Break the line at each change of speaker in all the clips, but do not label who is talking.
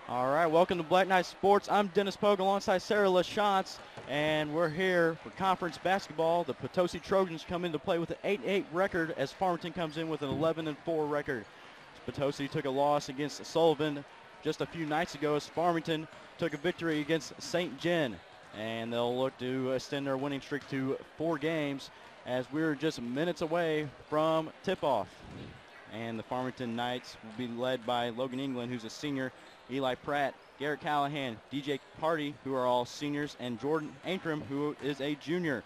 All right, welcome to Black Knight Sports. I'm Dennis Pogue alongside Sarah LaChance, and we're here for conference basketball. The Potosi Trojans come into play with an 8-8 record as Farmington comes in with an 11-4 record. Potosi took a loss against Sullivan just a few nights ago as Farmington took a victory against St. John, and they'll look to extend their winning streak to 4 games as we're just minutes away from tip-off. And the Farmington Knights will be led by Logan England, who's a senior, Eli Pratt, Garrett Callahan, DJ Party, who are all seniors, and Jordan Ankrum, who is a junior.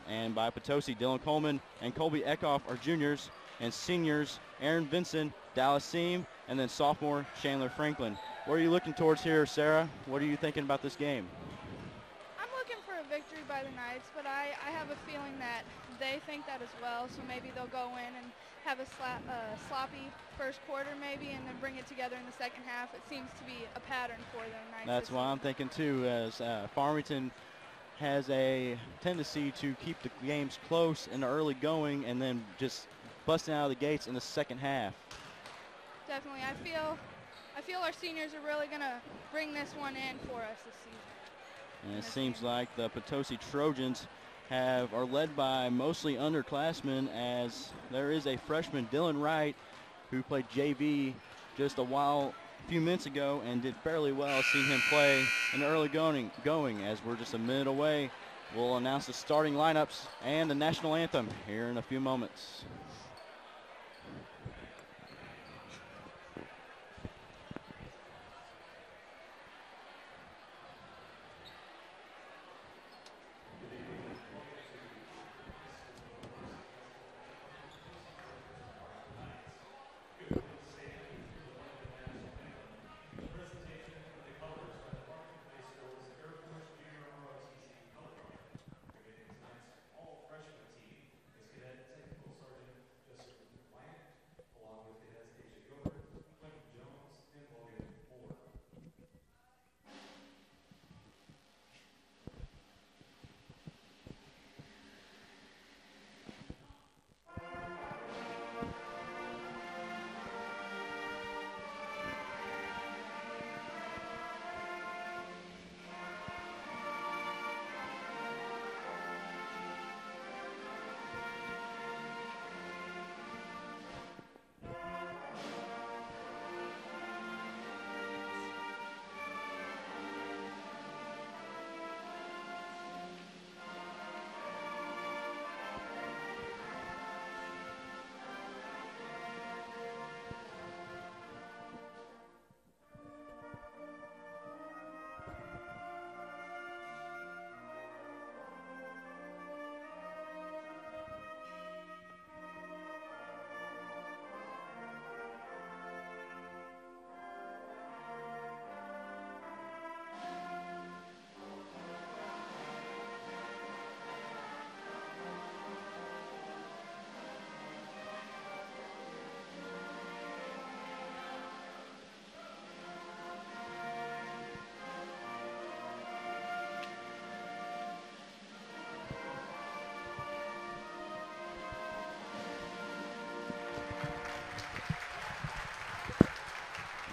And by Potosi, Dylan Coleman and Colby Eckhoff are juniors, and seniors, Aaron Vinson, Dallas Seam, and then sophomore, Chandler Franklin. What are you looking towards here, Sarah? What are you thinking about this game?
I'm looking for a victory by the Knights, but I have a feeling that they think that as well, so maybe they'll go in and have a sloppy first quarter maybe and then bring it together in the second half. It seems to be a pattern for the Knights.
That's what I'm thinking too, as Farmington has a tendency to keep the games close in the early going and then just busting out of the gates in the second half.
Definitely. I feel our seniors are really going to bring this one in for us this season.
And it seems like the Potosi Trojans are led by mostly underclassmen, as there is a freshman, Dylan Wright, who played JV just a few minutes ago and did fairly well. Seeing him play in the early going as we're just a minute away. We'll announce the starting lineups and the national anthem here in a few moments.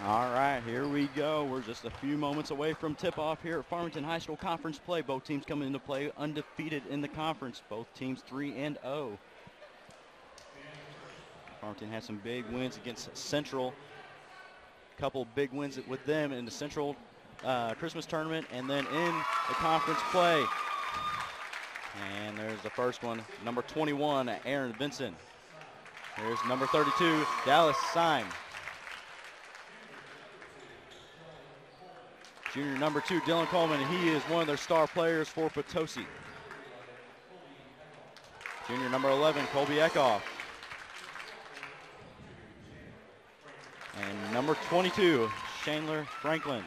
All right, here we go. We're just a few moments away from tip-off here at Farmington High School Conference play. Both teams coming into play undefeated in the conference. Both teams 3-0. Farmington has some big wins against Central. A couple big wins with them in the Central Christmas tournament and then in the conference play. And there's the first one, number 21, Aaron Vinson. There's number 32, Dallas Syme. Junior number 2, Dylan Coleman. He is one of their star players for Potosi. Junior number 11, Colby Eckhoff. And number 22, Chandler Franklin.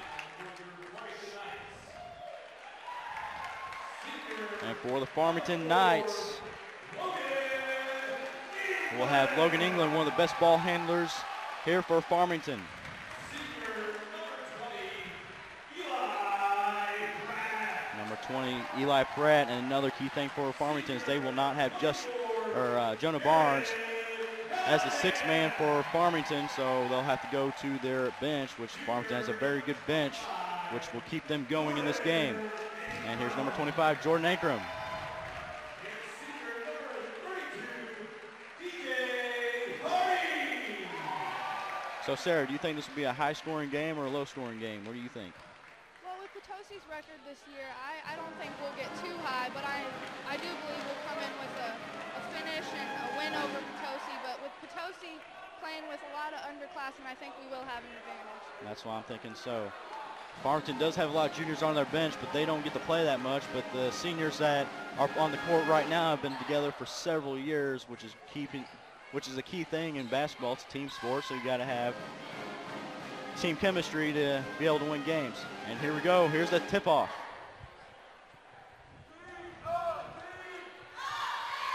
And for the Farmington Knights, we'll have Logan England, one of the best ball handlers here for Farmington. Number 20, Eli Pratt. And another key thing for Farmington is they will not have Jonah Barnes as the sixth man for Farmington, so they'll have to go to their bench, which Farmington has a very good bench, which will keep them going in this game. And here's number 25, Jordan Ankrum. So, Sarah, do you think this will be a high-scoring game or a low-scoring game? What do you think?
Well, with Potosi's record this year, I don't think we'll get too high, but I do believe we'll come in with a finish and a win over Potosi. But with Potosi playing with a lot of underclassmen, I think we will have an advantage.
That's why I'm thinking so. Farmington does have a lot of juniors on their bench, but they don't get to play that much. But the seniors that are on the court right now have been together for several years, which is a key thing in basketball. It's a team sport, so you got to have team chemistry to be able to win games. And here we go. Here's the tip-off.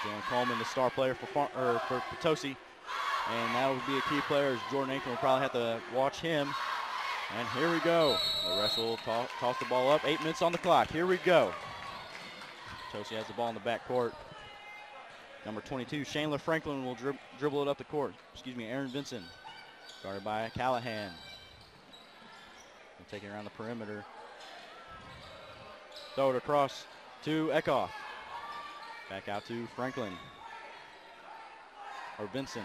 Jalen Coleman, the star player for Potosi, and that would be a key player as Jordan Ankrum will probably have to watch him. And here we go. The rest will toss the ball up. 8 minutes on the clock. Here we go. Potosi has the ball in the backcourt. Number 22, Chandler Franklin will dribble it up the court. Aaron Vinson, guarded by Callahan. Take it around the perimeter. Throw it across to Eckhoff. Back out to Franklin. Or Vinson.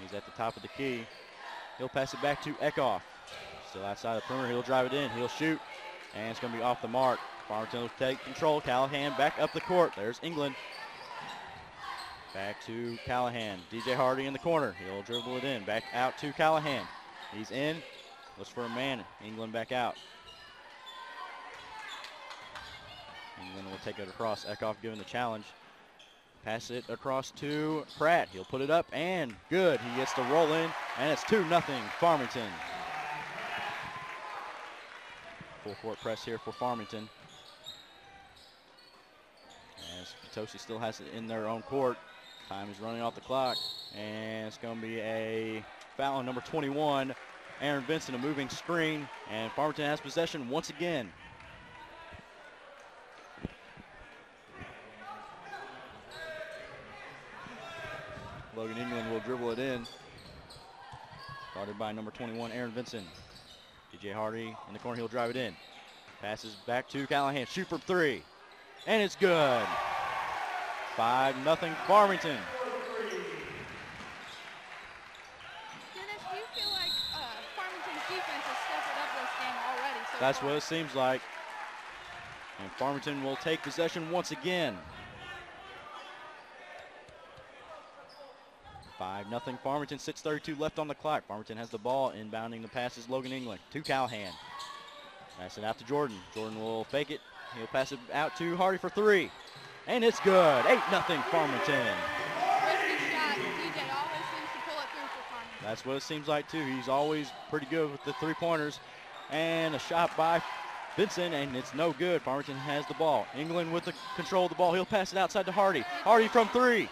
He's at the top of the key. He'll pass it back to Eckhoff. Still outside the perimeter. He'll drive it in. He'll shoot. And it's going to be off the mark. Farmington will take control. Callahan back up the court. There's England. Back to Callahan. DJ Hardy in the corner. He'll dribble it in. Back out to Callahan. He's in. Looks for a man. England back out. England will take it across. Eckhoff giving the challenge. Pass it across to Pratt. He'll put it up and good. He gets to roll in, and it's 2-0 Farmington. Full court press here for Farmington. As Potosi still has it in their own court. Time is running off the clock, and it's going to be a foul on number 21, Aaron Vinson, a moving screen, and Farmington has possession once again. Logan England will dribble it in. Guarded by number 21, Aaron Vinson. DJ Hardy in the corner, he'll drive it in. Passes back to Callahan, shoot for three. And it's good. 5-0 Farmington.
Dennis, do you feel like Farmington's defense has stepped it up this game already?
That's what it seems like. And Farmington will take possession once again. 5-0 Farmington, 6:32 left on the clock. Farmington has the ball, inbounding the passes. Logan England to Callahan. Pass it out to Jordan. Jordan will fake it. He'll pass it out to Hardy for three. And it's good. 8-0 Farmington.
Risky shot. DJ always seems to pull it through for Farmington.
That's what it seems like, too. He's always pretty good with the three-pointers. And a shot by Vinson, and it's no good. Farmington has the ball. England with the control of the ball. He'll pass it outside to Hardy. Hardy from three.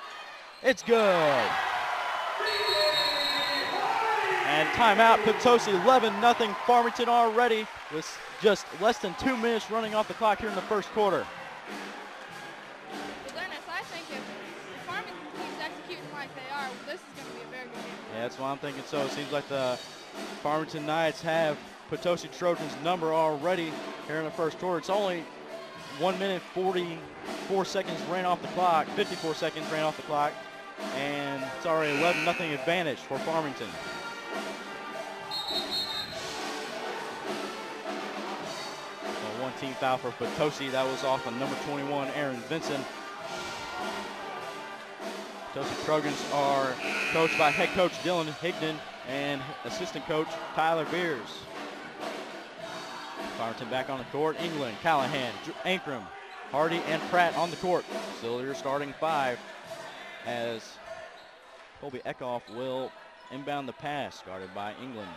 It's good. And timeout, Potosi, 11-0 Farmington already with just less than 2 minutes running off the clock here in the first quarter.
Well, Dennis, I think if Farmington keeps executing like they are, this is going to be a very good game.
Yeah, that's what I'm thinking. So it seems like the Farmington Knights have Potosi Trojans' number already here in the first quarter. It's only 1 minute 44 seconds ran off the clock, 54 seconds ran off the clock, and it's already 11-0 advantage for Farmington. So one team foul for Potosi. That was off on number 21, Aaron Vinson. Potosi Trojans are coached by head coach Dylan Higdon and assistant coach Tyler Beers. Farmington back on the court. England, Callahan, Ankrum, Hardy, and Pratt on the court. Still your starting five as Colby Eckhoff will inbound the pass, guarded by England.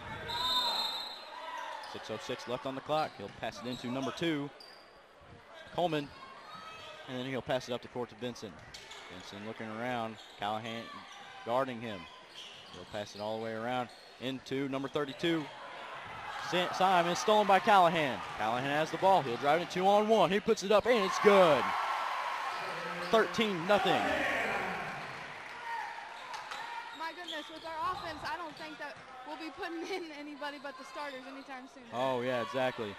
6:06 left on the clock. He'll pass it into number 2, Coleman, and then he'll pass it up the court to Vinson. Vinson looking around, Callahan guarding him. He'll pass it all the way around into number 32, Simon, stolen by Callahan. Callahan has the ball. He'll drive it 2-on-1. He puts it up, and it's good. 13-0.
be putting in anybody but the starters anytime soon.
Oh, yeah, exactly.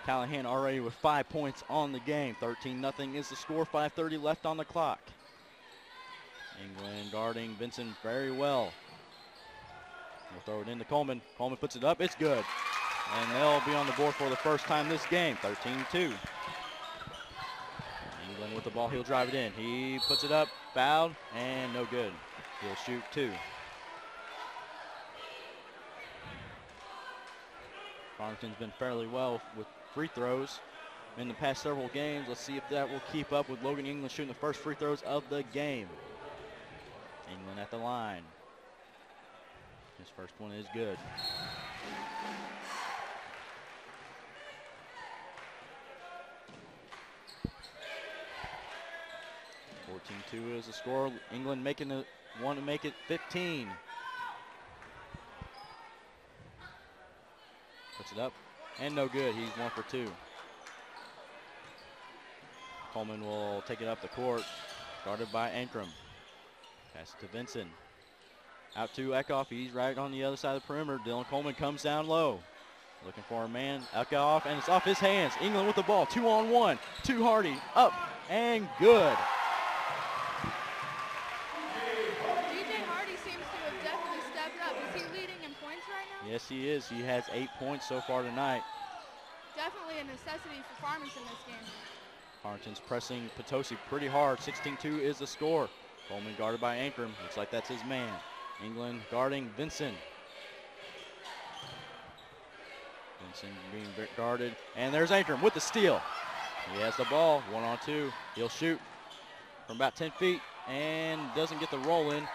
Callahan already with 5 points on the game. 13-0 is the score, 5:30 left on the clock. England guarding Vincent very well. We'll throw it into Coleman. Coleman puts it up. It's good. And they'll be on the board for the first time this game, 13-2. England with the ball. He'll drive it in. He puts it up, fouled, and no good. He'll shoot 2. Farmington's been fairly well with free throws in the past several games. Let's see if that will keep up with Logan England shooting the first free throws of the game. England at the line. His first one is good. (14-2) is the score. England want to make it 15. Puts it up, and no good. He's 1 for 2. Coleman will take it up the court, guarded by Ankrum. Pass it to Vincent. Out to Eckhoff. He's right on the other side of the perimeter. Dylan Coleman comes down low. Looking for a man. Eckhoff, and it's off his hands. England with the ball. 2-on-1. Too Hardy. Up and good.
DJ Hardy seems to have definitely stepped up. Is he leading in points right now?
Yes, he is. He has 8 points so far tonight.
Definitely a necessity for Farmington this game.
Farmington's pressing Potosi pretty hard. 16-2 is the score. Coleman guarded by Ankrum. Looks like that's his man. England guarding Vincent. Vincent being guarded. And there's Ankrum with the steal. He has the ball. 1-on-2. He'll shoot from about 10 feet and doesn't get the roll in,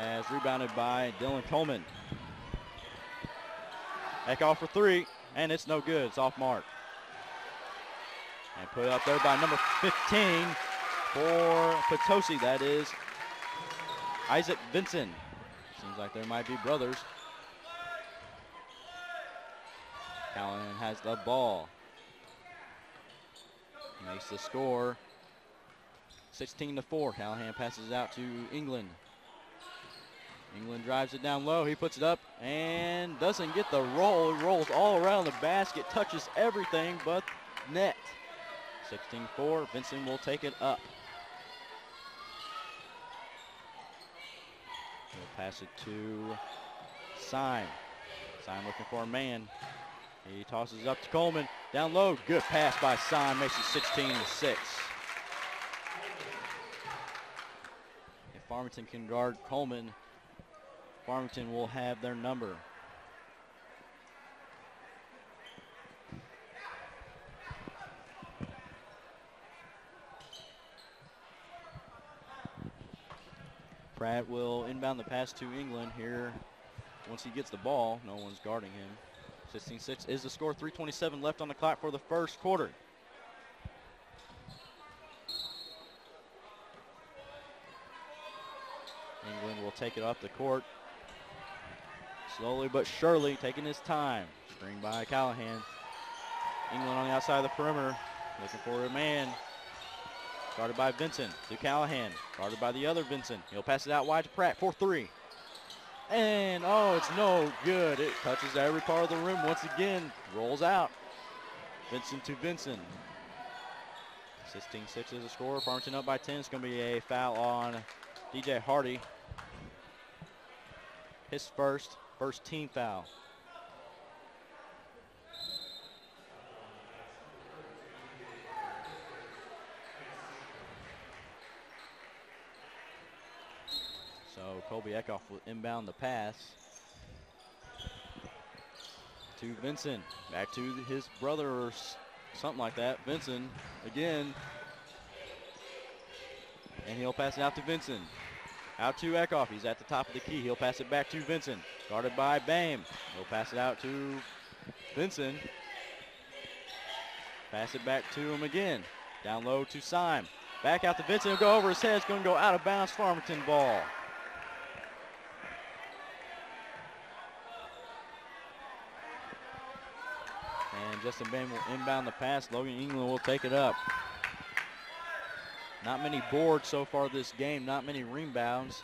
as rebounded by Dylan Coleman. Eckhoff for 3, and it's no good. It's off mark. And put up there by number 15 for Potosi. That is Isaac Vincent. Seems like there might be brothers. Callahan has the ball. Makes the score 16-4. Callahan passes it out to England. England drives it down low. He puts it up and doesn't get the roll. He rolls all around the basket, touches everything but net. 16-4. Vincent will take it up. He'll pass it to Syme. Syme looking for a man. He tosses up to Coleman. Down low. Good pass by Syme. Makes it 16-6. If Farmington can guard Coleman, Farmington will have their number. Pratt will inbound the pass to England here. Once he gets the ball, no one's guarding him. 16-6 is the score. 3:27 left on the clock for the first quarter. England will take it off the court. Slowly but surely, taking his time. Screen by Callahan. England on the outside of the perimeter, looking for a man. Guarded by Vincent to Callahan. Guarded by the other Vincent. He'll pass it out wide to Pratt for 3. And, oh, it's no good. It touches every part of the rim once again. Rolls out. Vincent to Vincent. 16-6 is the score. Farmington up by 10. It's going to be a foul on DJ Hardy. His first team foul. So Colby Eckhoff will inbound the pass to Vincent. Back to his brother or something like that. Vincent again. And he'll pass it out to Vincent. Out to Eckhoff. He's at the top of the key. He'll pass it back to Vincent. Guarded by Bame. He'll pass it out to Vincent. Pass it back to him again. Down low to Syme. Back out to Vincent. He'll go over his head. It's going to go out of bounds. Farmington ball. And Justin Bame will inbound the pass. Logan England will take it up. Not many boards so far this game, not many rebounds,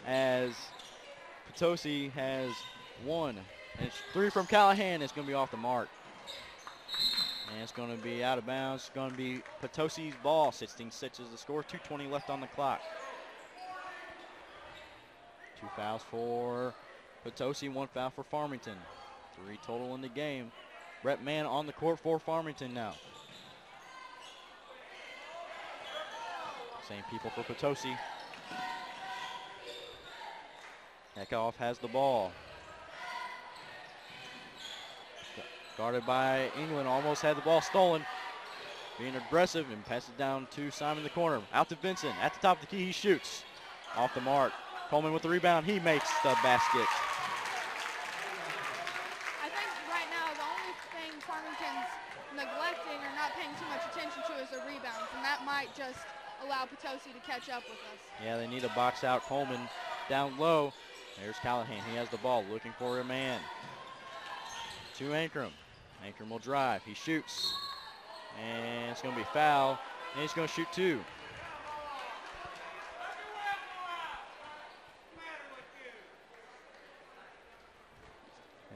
as Potosi has one. And it's 3 from Callahan. It's going to be off the mark. And it's going to be out of bounds. It's going to be Potosi's ball. 16-6 is the score. 2:20 left on the clock. 2 fouls for Potosi, 1 foul for Farmington. 3 total in the game. Brett Mann on the court for Farmington now. Same people for Potosi. Eckhoff has the ball. Guarded by England, almost had the ball stolen. Being aggressive and passes it down to Simon in the corner. Out to Vincent, at the top of the key, he shoots. Off the mark. Coleman with the rebound, he makes the basket.
I think right now the only thing Farmington's neglecting or not paying too much attention to is the rebounds, and that might just allow Potosi to catch up with us.
Yeah, they need to box out Coleman down low. There's Callahan, he has the ball, looking for a man. To Ankrum. Ankrum will drive, he shoots. And it's going to be foul, and he's going to shoot 2.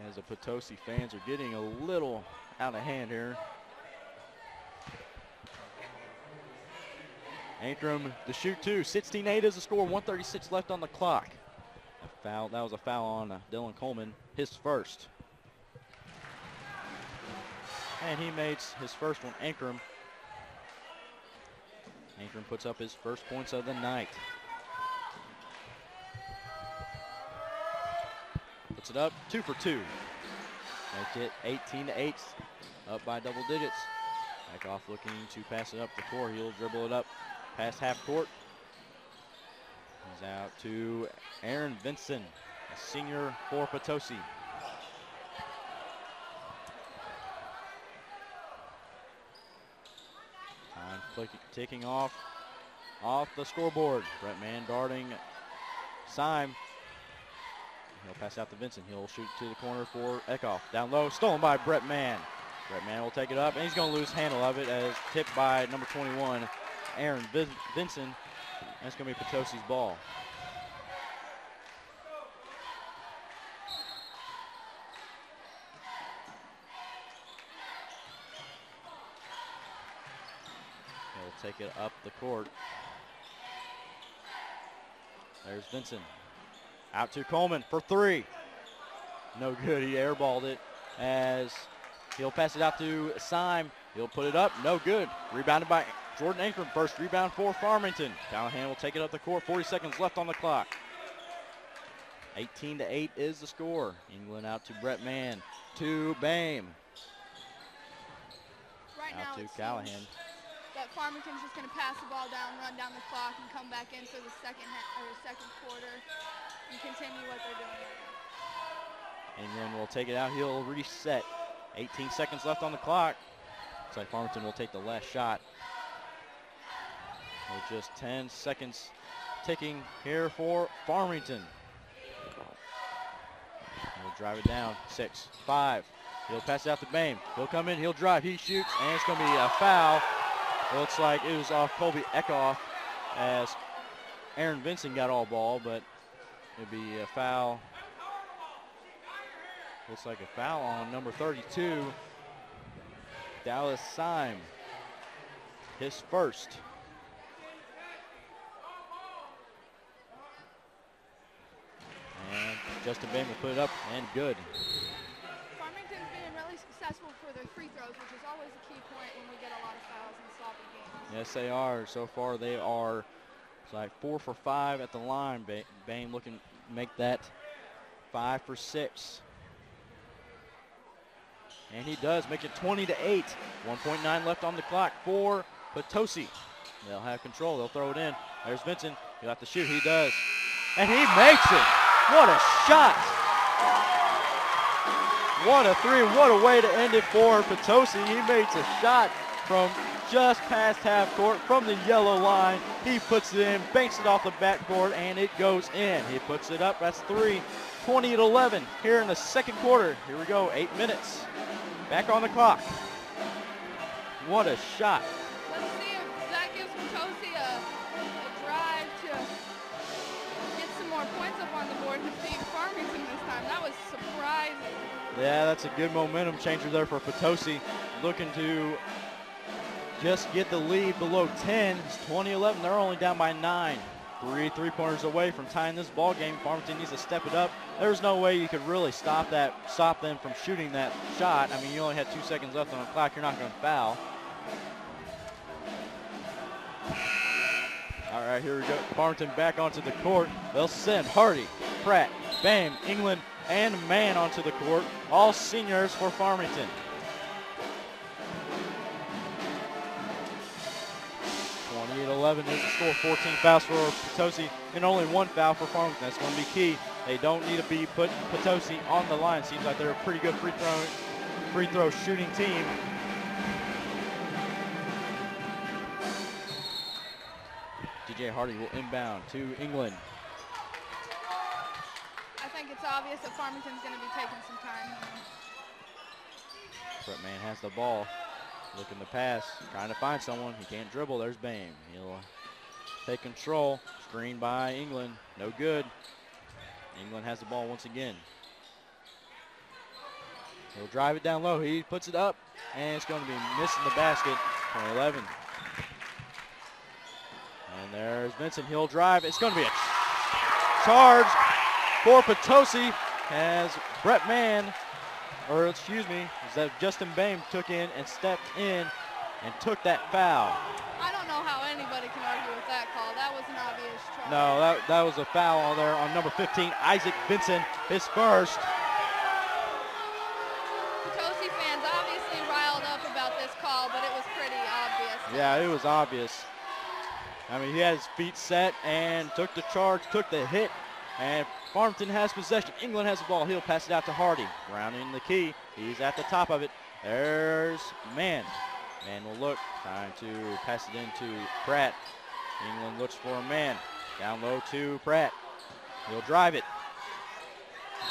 As the Potosi fans are getting a little out of hand here. Ankrum, the shoot 2. 16-8 is the score. 1:36 left on the clock. A foul. That was a foul on Dylan Coleman, his first. And he makes his first one. Ankrum puts up his first points of the night. Puts it up, 2 for 2. Make it 18-8, up by double digits. Eckhoff looking to pass it up the court. He'll dribble it up past half court. He's out to Aaron Vinson, a senior for Potosi. Time ticking off the scoreboard. Brett Mann guarding Syme. He'll pass out to Vincent. He'll shoot to the corner for Eckhoff. Down low, stolen by Brett Mann. Brett Mann will take it up, and he's going to lose handle of it as tipped by number 21, Aaron Vinson. That's going to be Potosi's ball. He'll take it up the court. There's Vincent. Out to Coleman for 3. No good, he airballed it as he'll pass it out to Syme. He'll put it up, no good. Rebounded by Jordan Ankrum. First rebound for Farmington. Callahan will take it up the court. 40 seconds left on the clock. 18-8 is the score. England out to Brett Mann. To Bame.
Right
out
now
to Callahan.
That Farmington's just going to pass the ball down, run down the clock, and come back in for the second quarter and continue what they're doing right now.
England will take it out. He'll reset. 18 seconds left on the clock. Looks like Farmington will take the last shot. With just 10 seconds ticking here for Farmington. He'll drive it down. 6, 5. He'll pass it out to Bame. He'll come in, he'll drive, he shoots, and it's going to be a foul. It looks like it was off Colby Eckhoff as Aaron Vincent got all ball, but it'd be a foul. Looks like a foul on number 32, Dallas Syme, his first. And Justin Bame will put it up and good.
Farmington's being really successful for their free throws, which is always a key point when we get a lot of fouls in sloppy games.
Yes, they are. So far, they are like 4 for 5 at the line. Bame looking to make that 5 for 6. And he does make it 20-8. 1.9 left on the clock for Potosi. They'll have control. They'll throw it in. There's Vincent. He'll have to shoot. He does. And he makes it. What a shot. What a 3. What a way to end it for Potosi. He makes a shot from just past half court from the yellow line. He puts it in, banks it off the backboard, and it goes in. He puts it up. That's 3. 20-11 here in the second quarter. Here we go. 8 minutes. Back on the clock. What a shot.
Let's see if that gives Potosi a drive to get some more points up on the board. To see
Yeah, that's a good momentum changer there for Potosi. Looking to just get the lead below 10. It's 20-11. They're only down by 9. Three-pointers away from tying this ball game. Farmington needs to step it up. There's no way you could really stop them from shooting that shot. I mean, you only had 2 seconds left on the clock. You're not going to foul. All right, here we go. Farmington back onto the court. They'll send Hardy, Pratt, Bam, England, and Mann onto the court. All seniors for Farmington. 28-11 is the score. 14 fouls for Potosi and only 1 foul for Farmington. That's going to be key. They don't need to be putting Potosi on the line. Seems like they're a pretty good free throw shooting team. DJ Hardy will inbound to England.
I think it's obvious that Farmington's going to be taking some time.
Brett Mann has the ball. Looking to pass, trying to find someone. He can't dribble. There's Bame. He'll take control. Screen by England. No good. England has the ball once again. He'll drive it down low. He puts it up, and it's going to be missing the basket. 20-11. And there's Vincent. He'll drive. It's going to be a charge for Potosi as Brett Mann, or excuse me, is that Justin Bame took in and stepped in and took that foul.
I don't know how anybody can argue with that call. That was an obvious charge.
No, that was a foul there on number 15, Isaac Vincent, his first.
Potosi fans obviously riled up about this call, but it was pretty obvious.
Yeah, it was obvious. I mean, he had his feet set and took the charge, took the hit, and Farmington has possession. England has the ball. He'll pass it out to Hardy. Rounding the key. He's at the top of it. There's Mann. Mann will look, trying to pass it into Pratt. England looks for a man. Down low to Pratt. He'll drive it.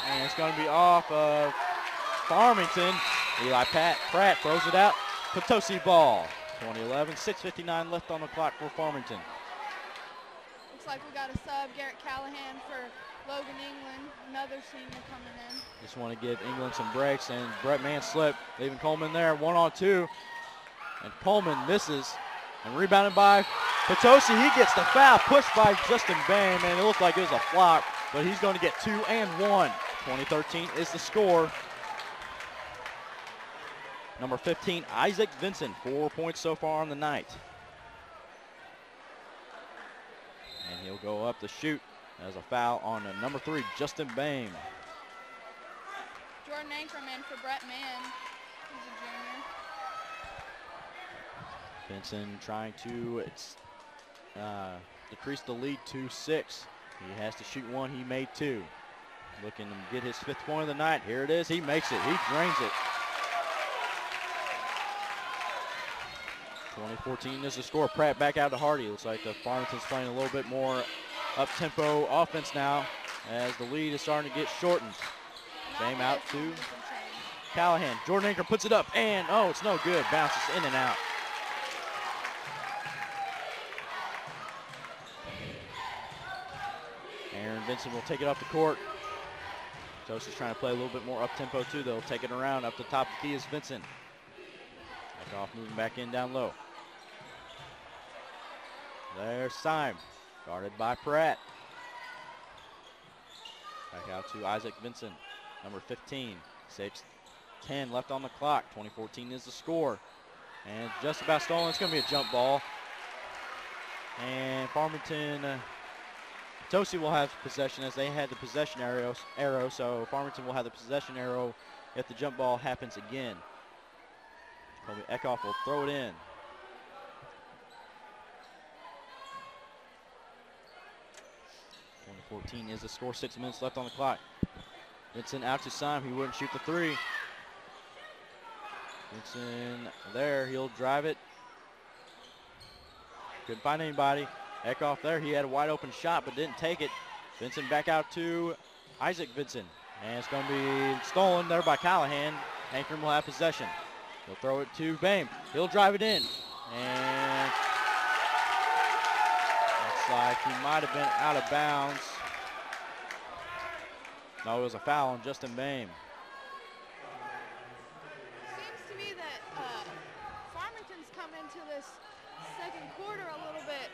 And it's going to be off of Farmington. Eli Pratt throws it out. Potosi ball. 20-11, 6:59 left on the clock for Farmington.
Looks like we got a sub, Garrett Callahan for Logan England, another senior coming in.
Just want to give England some breaks, and Brett Mann slipped, leaving Coleman there, 1-on-2. And Coleman misses, and rebounded by Potosi. He gets the foul, pushed by Justin Bame, and it looked like it was a flop, but he's going to get 2 and 1. 20-13 is the score. Number 15, Isaac Vincent, 4 points so far on the night. And he'll go up to shoot. There's a foul on number 3, Justin Bame.
Jordan Anchorman for Brett Mann. He's a junior.
Vincent trying to decrease the lead to 6. He has to shoot 1. He made 2. Looking to get his 5th point of the night. Here it is. He makes it. He drains it. 20-14 is the score. Pratt back out to Hardy. Looks like the Farmington's playing a little bit more up-tempo offense now as the lead is starting to get shortened. Bame out to Callahan. Jordan Anchor puts it up, and oh, it's no good. Bounces in and out. Aaron Vincent will take it off the court. Josep's trying to play a little bit more up-tempo too. They'll take it around. Up the top of the key is Vincent. Back off, moving back in down low. There's Syme, guarded by Pratt. Back out to Isaac Vincent, number 15. 6:10 left on the clock. 20-14 is the score. And just about stolen. It's going to be a jump ball. And Farmington, Potosi will have possession as they had the possession arrow. So Farmington will have the possession arrow if the jump ball happens again. Kobe Eckhoff will throw it in. 20-14 is the score. 6 minutes left on the clock. Vincent out to Syme. He wouldn't shoot the 3. Vincent there. He'll drive it. Couldn't find anybody. Eckhoff there. He had a wide open shot but didn't take it. Vincent back out to Isaac Vincent. And it's going to be stolen there by Callahan. Ankrum will have possession. He'll throw it to Bame. He'll drive it in. And looks like he might have been out of bounds. No, it was a foul on Justin Bame.
Farmington's come into this second quarter a little bit,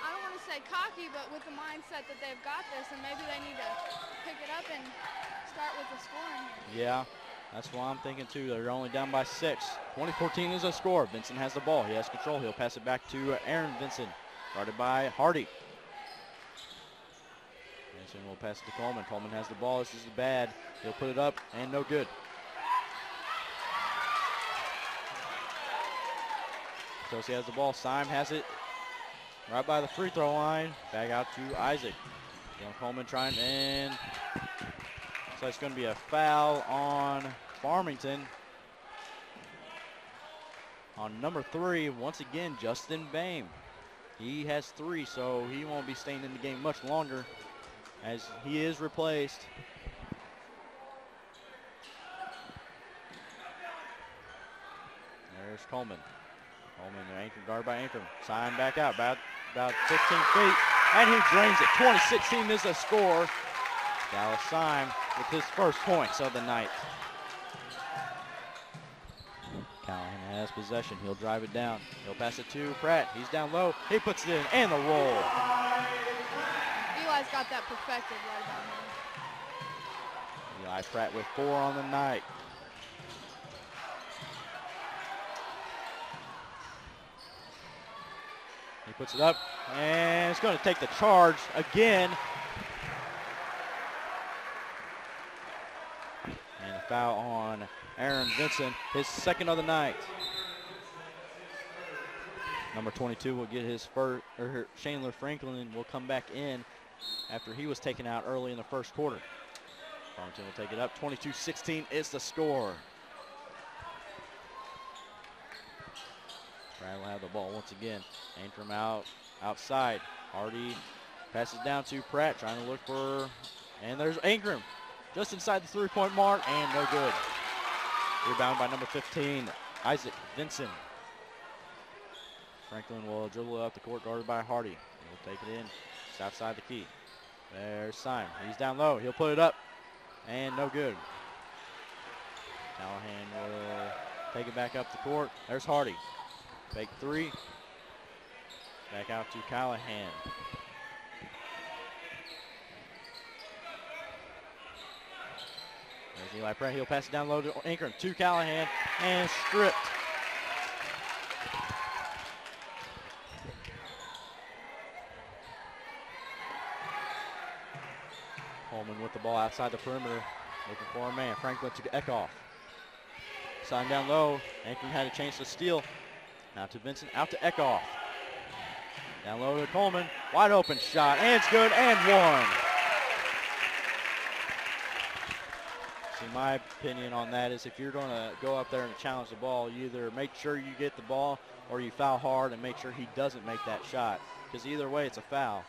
I don't want to say cocky, but with the mindset that they've got this, and maybe they need to pick it up and start with the scoring here.
Yeah, that's what I'm thinking too. They're only down by 6. 20-14 is a score. Vincent has the ball. He has control. He'll pass it back to Aaron Vincent, guarded by Hardy. Vincent will pass it to Coleman. Coleman has the ball. This is bad. He'll put it up, and no good. Potosi has the ball. Syme has it right by the free throw line. Back out to Isaac. Young Coleman trying, and so it's going to be a foul on Farmington. On number 3, once again, Justin Bame. He has 3, so he won't be staying in the game much longer as he is replaced. There's Coleman. Coleman, the anchor guard by Ankrum. Syme back out, about 15 feet, and he drains it. 20-16 is the score. Dallas Syme with his first points of the night. Callahan has possession. He'll drive it down. He'll pass it to Pratt. He's down low. He puts it in, and the roll.
Eli's got that perfected right about now.
Eli Pratt with 4 on the night. He puts it up, and it's going to take the charge again. And a foul on Aaron Vincent, his second of the night. Number 22 will get his first, or Chandler Franklin will come back in after he was taken out early in the first quarter. Farmington will take it up. 22-16 is the score. Pratt will have the ball once again. Ankrum outside. Hardy passes down to Pratt, trying to look for, and there's Ankrum just inside the 3-point mark, and no good. Rebound by number 15, Isaac Vincent. Franklin will dribble up the court, guarded by Hardy. He'll take it in, just outside the key. There's Syme. He's down low. He'll put it up, and no good. Callahan will take it back up the court. There's Hardy. Fake 3. Back out to Callahan. There's Eli Pratt. He'll pass it down low to Ankrum, to Callahan, and stripped. Coleman with the ball outside the perimeter, looking for a man. Franklin to Eckhoff. Syme down low. Ankrum had a chance to steal. Now to Vincent, out to Eckhoff. Down low to Coleman. Wide open shot, and it's good, and one. See, my opinion on that is if you're going to go up there and challenge the ball, you either make sure you get the ball or you foul hard and make sure he doesn't make that shot. Because either way, it's a foul.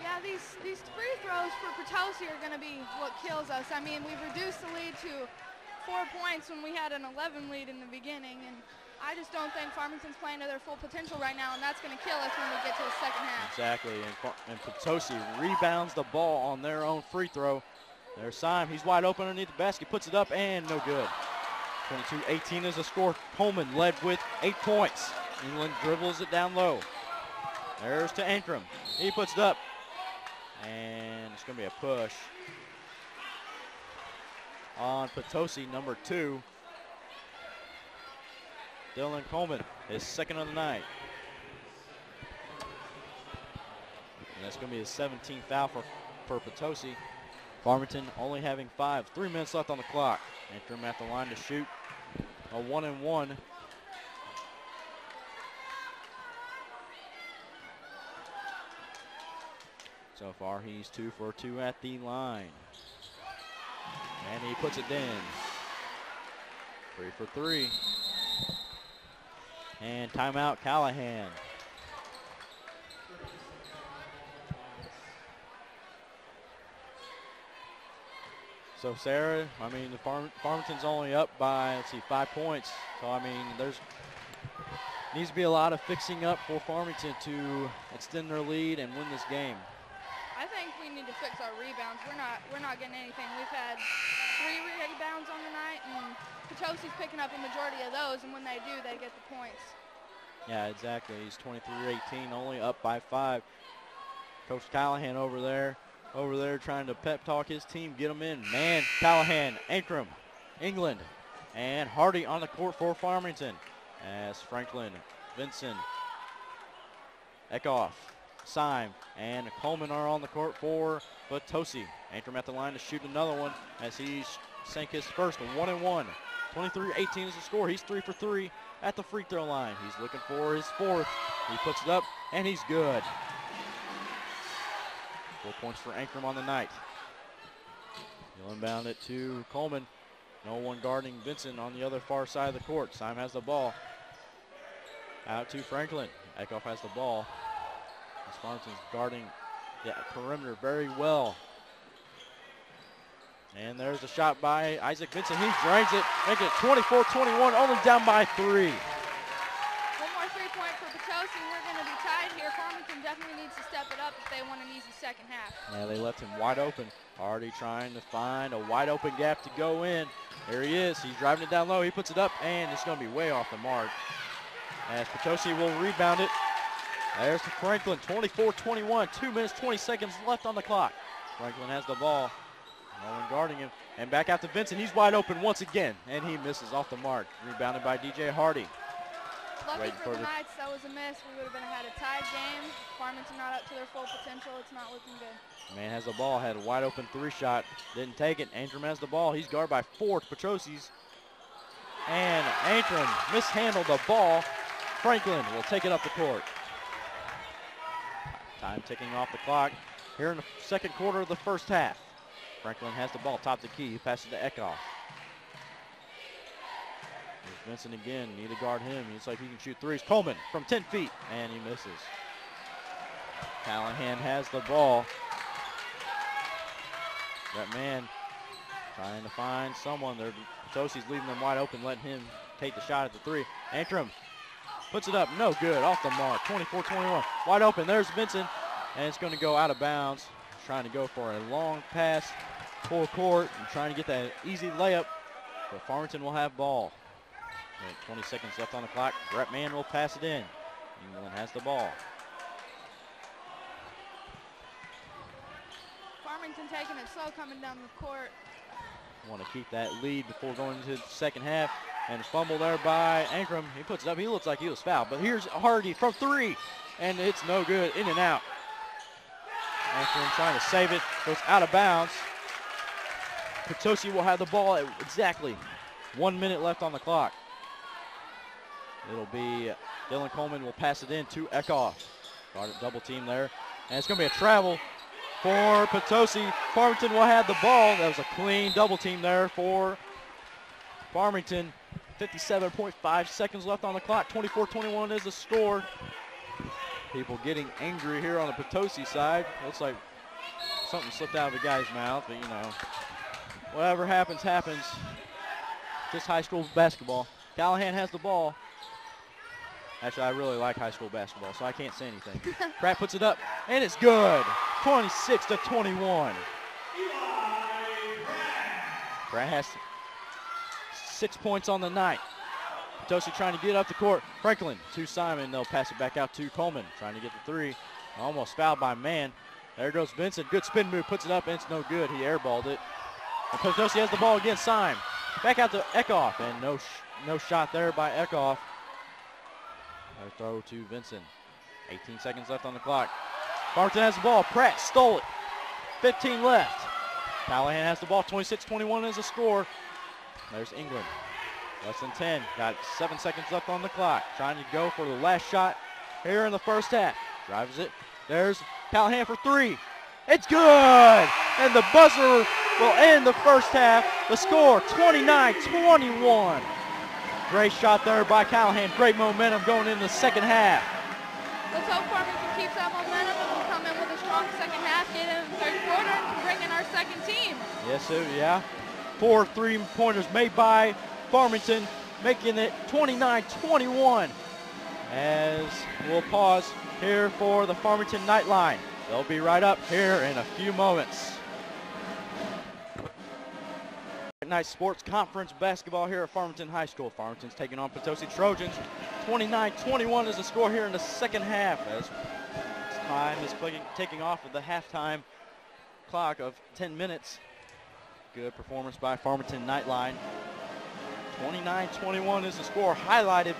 Yeah, these free throws for Potosi are going to be what kills us. I mean, we've reduced the lead to 4 points when we had an 11 lead in the beginning, and I just don't think Farmington's playing to their full potential right now, and that's going to kill us when we get to the second half. Exactly,
and Potosi rebounds the ball on their own free throw. There's Syme. He's wide open underneath the basket, puts it up, and no good. 22-18 is the score. Coleman led with 8 points. England dribbles it down low. There's to Ankrum. He puts it up, and it's going to be a push on Potosi, number 2. Dylan Coleman, his second of the night. And that's going to be his 17th foul for Potosi. Farmington only having 5. 3 minutes left on the clock. Ankrum at the line to shoot a 1-and-1. So far, he's 2 for 2 at the line. And he puts it in. 3 for 3. And timeout, Callahan. So, Sarah, I mean, the Farmington's only up by, 5 points. So, I mean, there's needs to be a lot of fixing up for Farmington to extend their lead and win this game.
I think we need to fix our rebounds. We're not getting anything. We've had 3 rebounds on the night, and Potosi's picking up a majority of those, and when they do, they get the points.
Yeah, exactly. He's 23-18, only up by 5. Coach Callahan over there trying to pep talk his team, get them in. Man, Callahan, Ankrum, England, and Hardy on the court for Farmington. As Franklin, Vincent, Eckhoff, Syme, and Coleman are on the court for Potosi. Ankrum at the line to shoot another one as he sank his first 1-1. 23-18 is the score. He's 3 for 3 at the free throw line. He's looking for his 4th. He puts it up, and he's good. 4 points for Ankrum on the night. He'll inbound it to Coleman. No one guarding Vincent on the other far side of the court. Syme has the ball. Out to Franklin. Eckhoff has the ball. Farmington's guarding the perimeter very well. And there's a shot by Isaac Vincent. He drains it, making it 24-21, only down by 3.
One more 3-point for Potosi, and we're going to be tied here. Farmington definitely needs to step it up if they want an easy second half.
Yeah, they left him wide open. Already trying to find a wide open gap to go in. There he is. He's driving it down low. He puts it up, and it's going to be way off the mark. As Potosi will rebound it. There's to Franklin, 24-21, 2 minutes, 20 seconds left on the clock. Franklin has the ball. No one guarding him. And back out to Vincent. He's wide open once again, and he misses off the mark. Rebounded by DJ Hardy.
Lucky for the Knights, that was a miss. We would have had a tied game. Farmington not up to their full potential. It's not looking good.
Man has the ball, had a wide open 3 shot. Didn't take it. Ankrum has the ball. He's guarded by 4 Potosi's. And Ankrum mishandled the ball. Franklin will take it up the court. Time ticking off the clock here in the second quarter of the first half. Franklin has the ball, top the key. He passes to Eckhoff. There's Vincent again. Need to guard him. He looks like he can shoot threes. Coleman from 10 feet, and he misses. Callahan has the ball. That man trying to find someone. Potosi's leaving them wide open, letting him take the shot at the 3. Ankrum puts it up, no good, off the mark, 24-21. Wide open, there's Vincent, and it's going to go out of bounds. Trying to go for a long pass, full court, and trying to get that easy layup. But Farmington will have ball. 20 seconds left on the clock. Brett Mann will pass it in. England has the ball.
Farmington taking it slow coming down the court.
Want to keep that lead before going into the second half. And a fumble there by Ankrum. He puts it up. He looks like he was fouled. But here's Hardy from 3. And it's no good. In and out. Ankrum trying to save it. Goes out of bounds. Potosi will have the ball at exactly 1 minute left on the clock. It'll be Dylan Coleman will pass it in to Eckhoff. Guarded double team there. And it's going to be a travel for Potosi. Farmington will have the ball. That was a clean double team there for Farmington. 57.5 seconds left on the clock. 24-21 is the score. People getting angry here on the Potosi side. Looks like something slipped out of the guy's mouth, but you know, whatever happens, happens. Just high school basketball. Callahan has the ball. Actually, I really like high school basketball, so I can't say anything. Pratt puts it up, and it's good. 26-21. Pratt has 6 points on the night. Potosi trying to get up the court. Franklin to Simon. They'll pass it back out to Coleman. Trying to get the 3. Almost fouled by Mann. There goes Vincent. Good spin move. Puts it up, and it's no good. He airballed it. And Potosi has the ball again. Simon. Back out to Eckhoff. And no shot there by Eckhoff. Their throw to Vincent. 18 seconds left on the clock. Farmington has the ball. Pratt stole it. 15 left. Callahan has the ball. 26-21 is the score. There's England. Less than 10. Got 7 seconds left on the clock. Trying to go for the last shot here in the first half. Drives it. There's Callahan for 3. It's good! And the buzzer will end the first half. The score, 29-21. Great shot there by Callahan. Great momentum going into the second half.
Let's hope Farmington keeps that momentum and we'll come in with a strong second half, get in the third quarter, and bring in our second team.
Yes, sir, yeah. 4 3-pointers made by Farmington, making it 29-21. As we'll pause here for the Farmington Nightline. They'll be right up here in a few moments. night sports conference basketball here at Farmington High School. Farmington's taking on Potosi Trojans. 29-21 is the score here in the second half as time is taking off of the halftime clock of 10 minutes. Good performance by Farmington Nightline. 29-21 is the score. Highlighted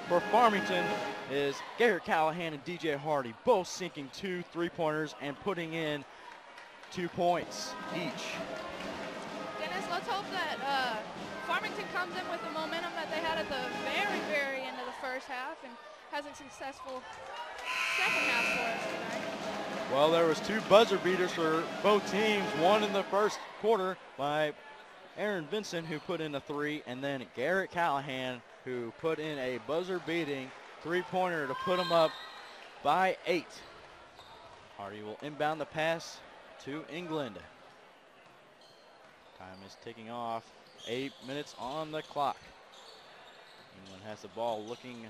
for Farmington is Garrett Callahan and DJ Hardy, both sinking 2 3-pointers and putting in 2 points each.
Dennis, let's hope that Farmington comes in with the momentum that they had at the very, very end of the first half and has a successful second half for us tonight.
Well, there was 2 buzzer beaters for both teams. One in the first quarter by Aaron Vincent, who put in a 3, and then Garrett Callahan, who put in a buzzer-beating 3-pointer to put them up by 8. Hardy will inbound the pass to England. Time is ticking off. 8 minutes on the clock. England has the ball, looking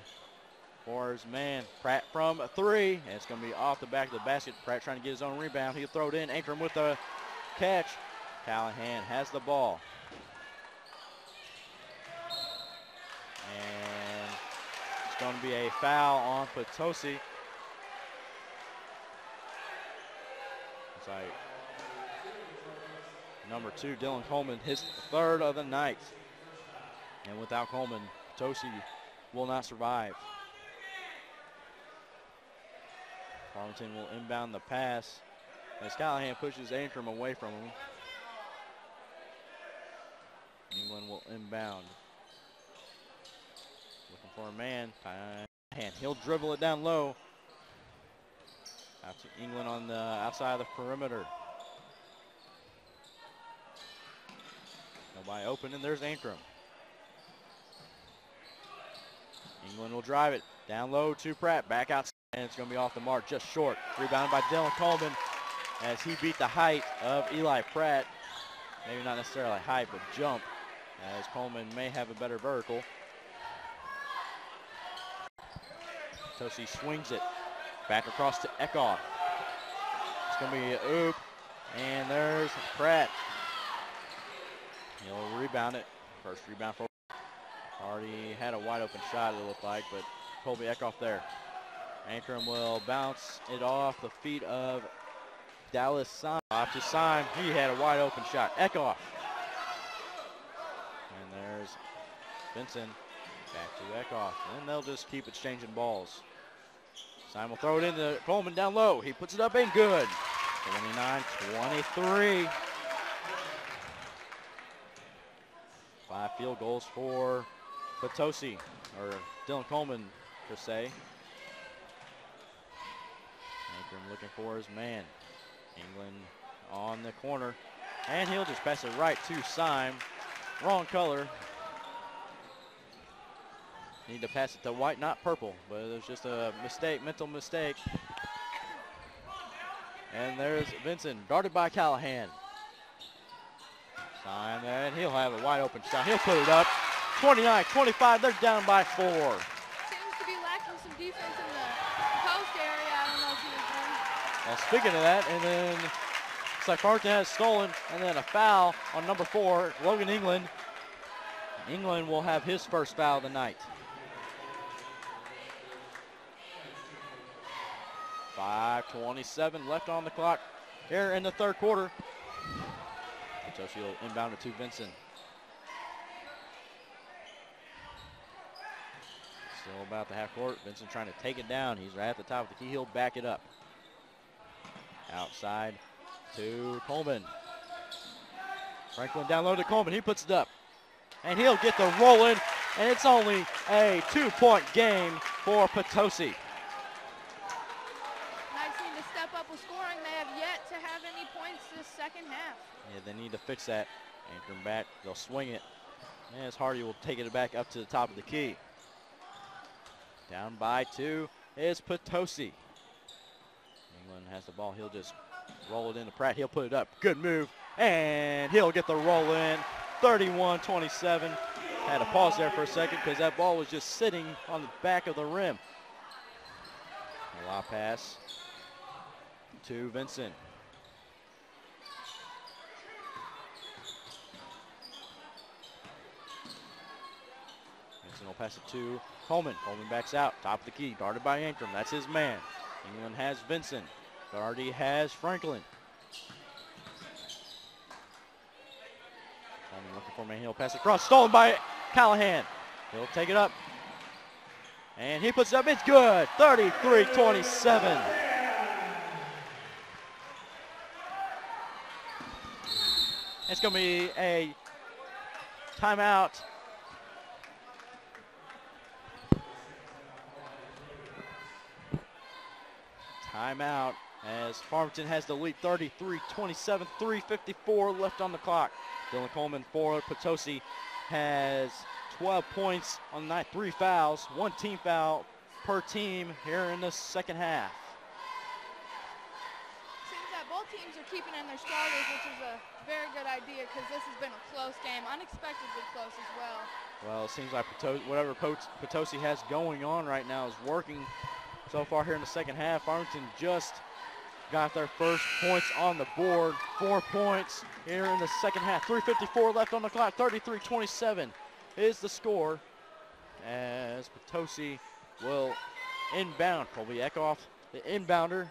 for his man. Pratt from 3, and it's going to be off the back of the basket. Pratt trying to get his own rebound. He'll throw it in. Ankrum with the catch. Callahan has the ball. And it's going to be a foul on Potosi. It's like number 2, Dylan Coleman, his 3rd of the night. And without Coleman, Potosi will not survive. Farmington will inbound the pass as Callahan pushes Ankrum away from him. England will inbound. Looking for a man. And he'll dribble it down low. Out to England on the outside of the perimeter. Nobody open, and there's Ankrum. England will drive it down low to Pratt. Back outside, and it's going to be off the mark, just short. Rebounded by Dylan Coleman as he beat the height of Eli Pratt. Maybe not necessarily height, but jump, as Coleman may have a better vertical. Potosi swings it back across to Eckhoff. It's going to be an oop, and there's Pratt. He'll rebound it. First rebound for Hardy. Had a wide open shot, it looked like, but Colby Eckhoff there. Ankrum will bounce it off the feet of Dallas Syme. Off to Syme. He had a wide open shot. Eckhoff. And there's Vincent. Back to Eckhoff. And they'll just keep exchanging balls. Syme will throw it into Coleman down low. He puts it up and good. 29-23. 5 field goals for Potosi, or Dylan Coleman per se. Ankrum looking for his man. England on the corner, and he'll just pass it right to Syme. Wrong color. Need to pass it to white, not purple, but it was just a mistake, mental mistake. And there's Vincent, guarded by Callahan. Syme, and he'll have a wide open shot. He'll put it up. 29-25, they're down by 4.
Seems to be lacking some defense in the post area. I don't know if he was doing.
Well, speaking of that, and then looks like Farmington has stolen, and then a foul on number 4, Logan England. England will have his first foul of the night. 5:27 left on the clock here in the third quarter. Potosi will inbound it to Vincent. Still about the half court. Vincent trying to take it down. He's right at the top of the key. He'll back it up. Outside to Coleman. Franklin down low to Coleman. He puts it up. And he'll get the roll in. And it's only a 2-point game for Potosi.
Nice team to step up with scoring. They have yet to have any points this second half.
Yeah, they need to fix that. Ankrum back. They'll swing it. And as Hardy will take it back up to the top of the key. Down by 2 is Potosi. England has the ball. He'll just roll it into Pratt. He'll put it up. Good move. And he'll get the roll in. 31-27. Had to pause there for a second because that ball was just sitting on the back of the rim. A lob pass to Vincent. Vincent will pass it to Coleman. Coleman backs out, top of the key, guarded by Ankrum. That's his man. England has Vincent. Gardy has Franklin. Coleman looking for man. He'll pass it across. Stolen by Callahan. He'll take it up. And he puts it up. It's good. 33-27. It's going to be a timeout. Timeout as Farmington has the lead 33-27, 3:54 left on the clock. Dylan Coleman for Potosi has 12 points on the night, 3 fouls, 1 team foul per team here in the second half.
Seems that both teams are keeping in their starters, which is a very good idea because this has been a close game, unexpectedly close as well.
Well, it seems like whatever Potosi has going on right now is working so far here in the second half. Farmington just got their first points on the board. 4 points here in the second half. 3:54 left on the clock. 33-27 is the score as Potosi will inbound. Colby Eckhoff, the inbounder.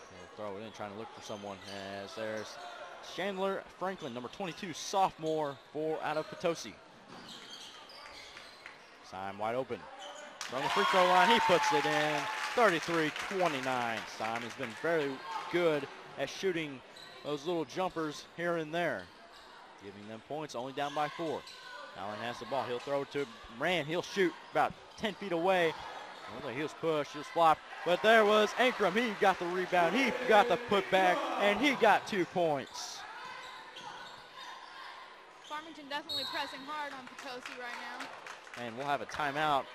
He'll throw it in, trying to look for someone as there's Chandler Franklin, number 22, sophomore out of Potosi. Syme wide open. From the free throw line, he puts it in. 33-29. Syme has been very good at shooting those little jumpers here and there, giving them points, only down by 4. Allen has the ball. He'll throw it to Rand. He'll shoot about 10 feet away. He was pushed, he was flopped, but there was Ankrum. He got the rebound, he got the putback, and he got 2 points.
Farmington definitely pressing hard on Potosi right now.
And we'll have a timeout.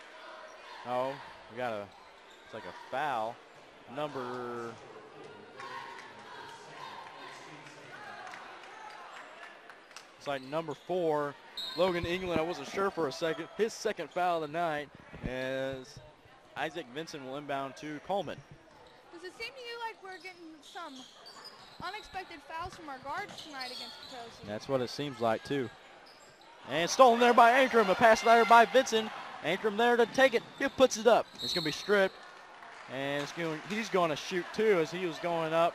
Oh, we got it's like a foul. It's like number 4, Logan England. I wasn't sure for a second. His second foul of the night as Isaac Vincent will inbound to Coleman.
Does it seem to you like we're getting some unexpected fouls from our guards tonight against Potosi?
That's what it seems like too. And stolen there by Ankrum. A pass there by Vincent. Ankrum there to take it. He puts it up. It's going to be stripped. And he's going to shoot too as he was going up.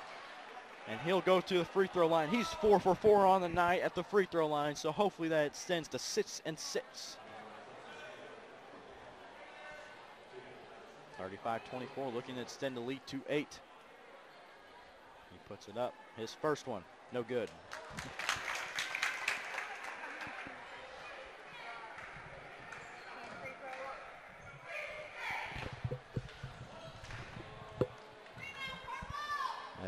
And he'll go to the free throw line. He's 4 for 4 on the night at the free throw line. So hopefully that extends to 6 and 6. 35-24, looking to extend the lead to 8. He puts it up. His first one, no good.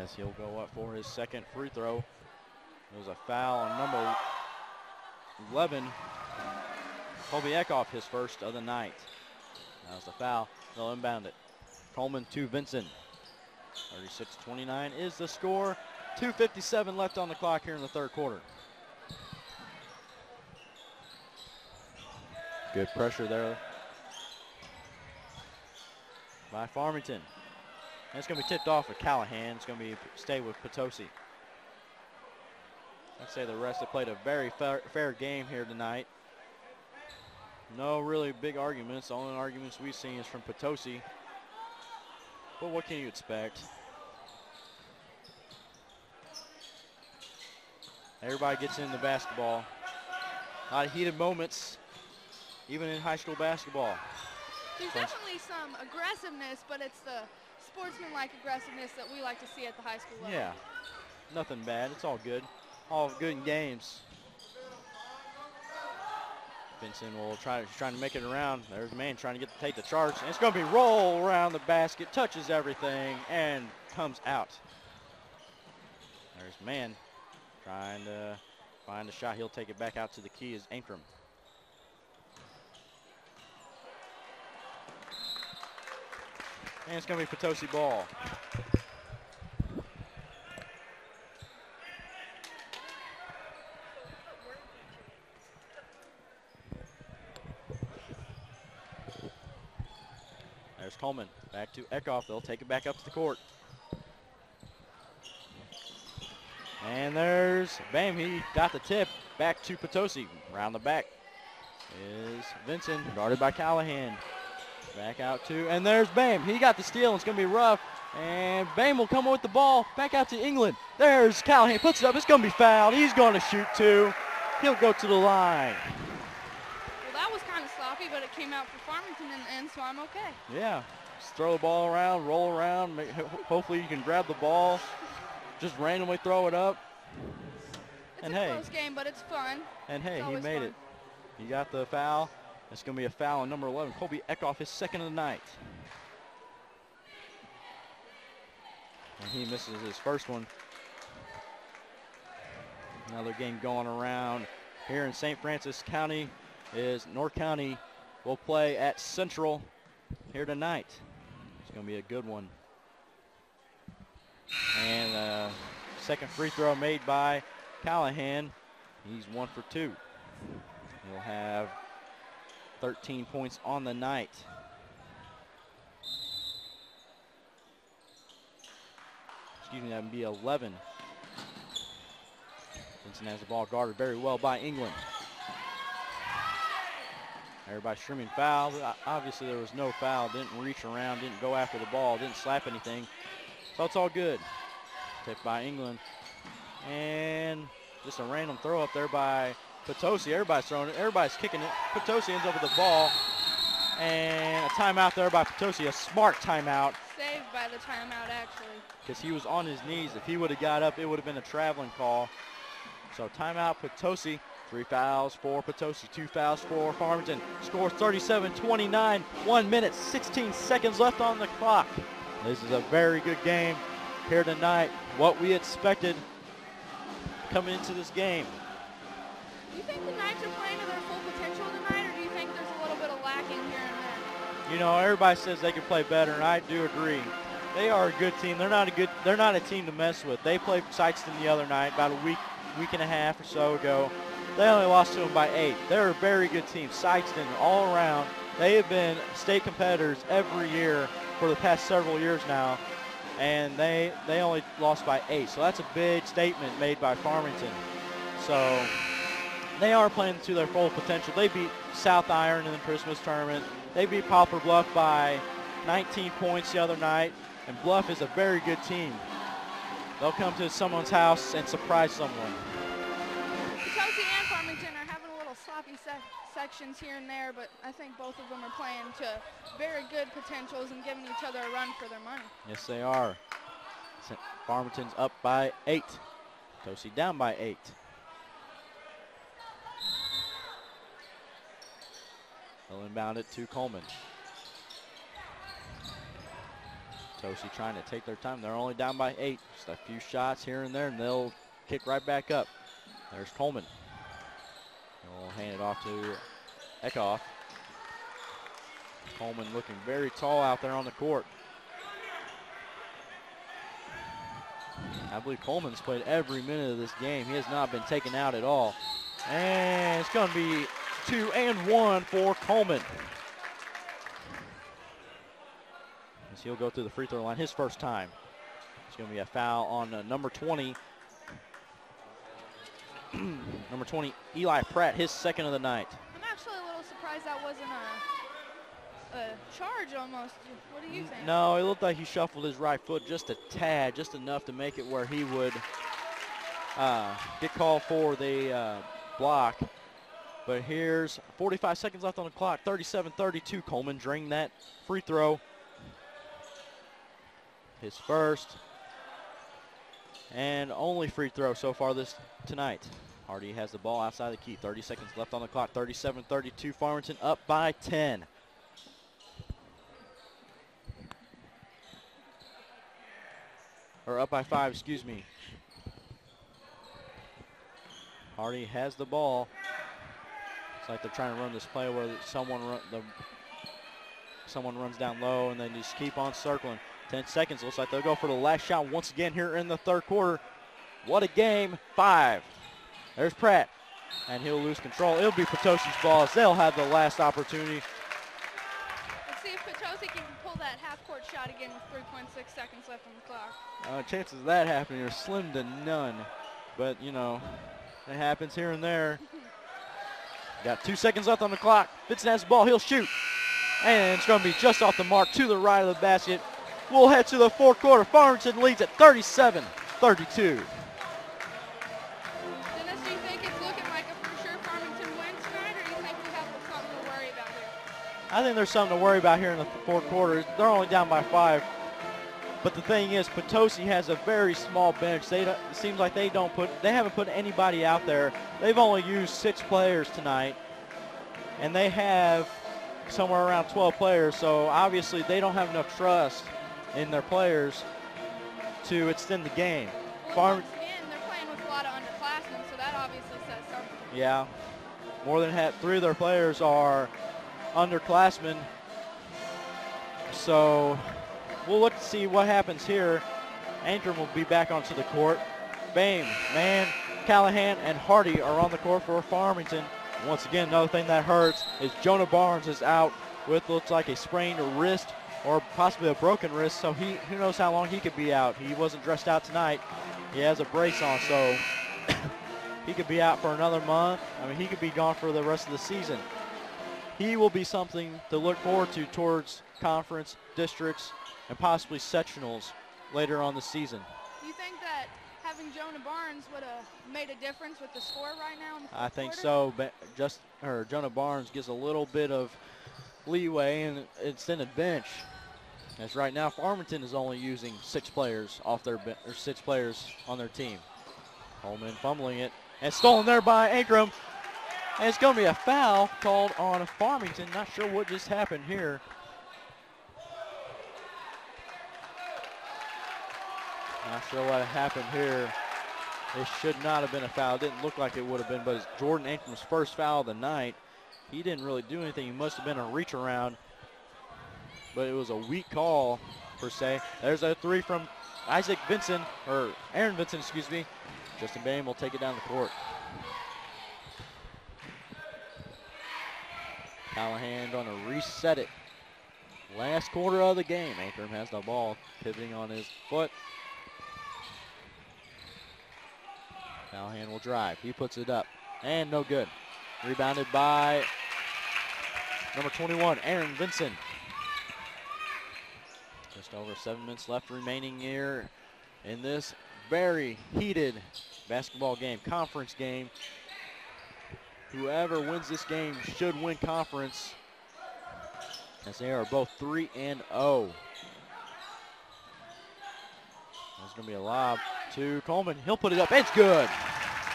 As he'll go up for his second free throw. There was a foul on number 11, Colby Eckhoff, his first of the night. That was the foul. They'll inbound it. Coleman to Vincent. 36-29 is the score. 2:57 left on the clock here in the third quarter. Good pressure there by Farmington. That's going to be tipped off with Callahan. It's going to stay with Potosi. I'd say the rest have played a very fair game here tonight. No really big arguments. The only arguments we've seen is from Potosi. But what can you expect? Everybody gets into basketball. A lot of heated moments, even in high school basketball.
There's definitely some aggressiveness, but it's the sportsmanlike aggressiveness that we like to see at the high school level.
Yeah, nothing bad. It's all good. All good in games. Vincent will trying to make it around. There's a man trying to take the charge. And it's going to be roll around the basket, touches everything, and comes out. There's a man trying to find a shot. He'll take it back out to the key is Ankrum. And it's going to be Potosi ball. There's Coleman. Back to Eckhoff. They'll take it back up to the court. And there's Bam. He got the tip back to Potosi. Around the back is Vincent, guarded by Callahan. Back out to, and there's Bam. He got the steal. It's going to be rough. And Bam will come with the ball back out to England. There's Callahan. Puts it up. It's going to be fouled. He's going to shoot two. He'll go to the line.
Well, that was kind of sloppy, but it came out for Farmington in the end, so I'm okay.
Yeah. Just throw the ball around, roll around. Hopefully you can grab the ball. Just randomly throw it up.
It's
and
a
hey,
close game, but it's fun.
And hey, he made
fun.
it. He got the foul. It's going to be a foul on number 11, Colby Eckhoff, his second of the night. And he misses his first one. Another game going around here in St. Francis County is North County will play at Central here tonight. It's going to be a good one. And second free throw made by Callahan. He's 1 for 2. He'll have 13 points on the night. Excuse me, that would be 11. Vincent has the ball guarded very well by England. Everybody streaming foul. Obviously there was no foul. Didn't reach around, didn't go after the ball, didn't slap anything. So it's all good. Tipped by England. And just a random throw up there by Potosi. Everybody's throwing it. Everybody's kicking it. Potosi ends up with the ball. And a timeout there by Potosi. A smart timeout.
Saved by the timeout, actually.
Because he was on his knees. If he would have got up, it would have been a traveling call. So timeout Potosi. 3 fouls for Potosi. 2 fouls for Farmington. Scores 37-29. 1 minute, 16 seconds left on the clock. This is a very good game here tonight. What we expected coming into this game.
Do you think the Knights are playing to their full potential tonight, or do you think there's a little bit of lacking here and there?
You know, everybody says they can play better, and I do agree. They are a good team. They're not a team to mess with. They played Sykeston the other night, about a week and a half or so ago. They only lost to them by 8. They're a very good team. Sykeston, all around, they have been state competitors every year for the past several years now, and they only lost by 8. So that's a big statement made by Farmington. So they are playing to their full potential. They beat South Iron in the Christmas tournament. They beat Poplar Bluff by 19 points the other night, and Bluff is a very good team. They'll come to someone's house and surprise someone.
Potosi and Farmington are having a little sloppy sections here and there, but I think both of them are playing to very good potentials and giving each other a run for their money.
Yes, they are. Farmington's up by 8. Potosi down by 8. They'll inbound it to Coleman. Potosi trying to take their time. They're only down by 8. Just a few shots here and there, and they'll kick right back up. There's Coleman. We'll hand it off to Eckhoff. Coleman looking very tall out there on the court. I believe Coleman's played every minute of this game. He has not been taken out at all. And it's going to be 2 and 1 for Coleman. As he'll go through the free throw line his first time. It's going to be a foul on number 20. Number 20, Eli Pratt, his second of the night.
I'm actually a little surprised that wasn't a charge almost. What do you think?
No, it looked like he shuffled his right foot just a tad, just enough to make it where he would get called for the block. But here's 45 seconds left on the clock, 37-32. Coleman drained that free throw. His first and only free throw so far tonight. Hardy has the ball outside the key. 30 seconds left on the clock. 37-32. Farmington up by 10. Or up by 5, excuse me. Hardy has the ball. It's like they're trying to run this play where someone runs down low and then just keep on circling. 10 seconds. Looks like they'll go for the last shot once again here in the third quarter. What a game. 5. There's Pratt. And he'll lose control. It'll be Potosi's ball as they'll have the last opportunity.
Let's see if Potosi can pull that half-court shot again with 3.6 seconds left on the clock.
Chances of that happening are slim to none. but, you know, it happens here and there. Got 2 seconds left on the clock. Vincent has the ball. He'll shoot. And it's going to be just off the mark to the right of the basket. We'll head to the fourth quarter. Farmington leads at 37-32.
Dennis, do you think it's looking like a for sure Farmington win tonight, or do you think we have something to worry about here?
I think there's something to worry about here in the fourth quarter. They're only down by 5. But the thing is, Potosi has a very small bench. It seems like they haven't put anybody out there. They've only used 6 players tonight, and they have somewhere around 12 players. So obviously they don't have enough trust in their players to extend the game.
Well, once again, they're playing with a lot of underclassmen, so that obviously says something.
Yeah, more than 3 of their players are underclassmen. So we'll look to see what happens here. Ankrum will be back onto the court. Bame, Mann, Callahan, and Hardy are on the court for Farmington. Once again, another thing that hurts is Jonah Barnes is out with looks like a sprained wrist or possibly a broken wrist, so who knows how long he could be out. He wasn't dressed out tonight. He has a brace on, so he could be out for another month. I mean, he could be gone for the rest of the season. He will be something to look forward to towards conference, districts, and possibly sectionals later on the season.
Do you think that having Jonah Barnes would have made a difference with the score right now in the fourth
I think
quarter?
so. Jonah Barnes gives a little bit of leeway and extended bench. As right now, Farmington is only using 6 players off their 6 players on their team. Coleman fumbling it and stolen there by Ankrum. And it's going to be a foul called on Farmington. Not sure what just happened here. Not sure what happened here. It should not have been a foul. It didn't look like it would have been, but it's Jordan Ankrum's first foul of the night. He didn't really do anything. He must have been a reach around, but it was a weak call per se. There's a 3 from Aaron Vincent, excuse me. Justin Bame will take it down the court. Callahan going to reset it. Last quarter of the game. Ankrum has the ball, pivoting on his foot. Callahan will drive. He puts it up. And no good. Rebounded by number 21, Aaron Vincent. Just over 7 minutes left remaining here in this very heated basketball game, conference game. Whoever wins this game should win conference, as they are both 3-0. There's going to be a lob to Coleman. He'll put it up. It's good.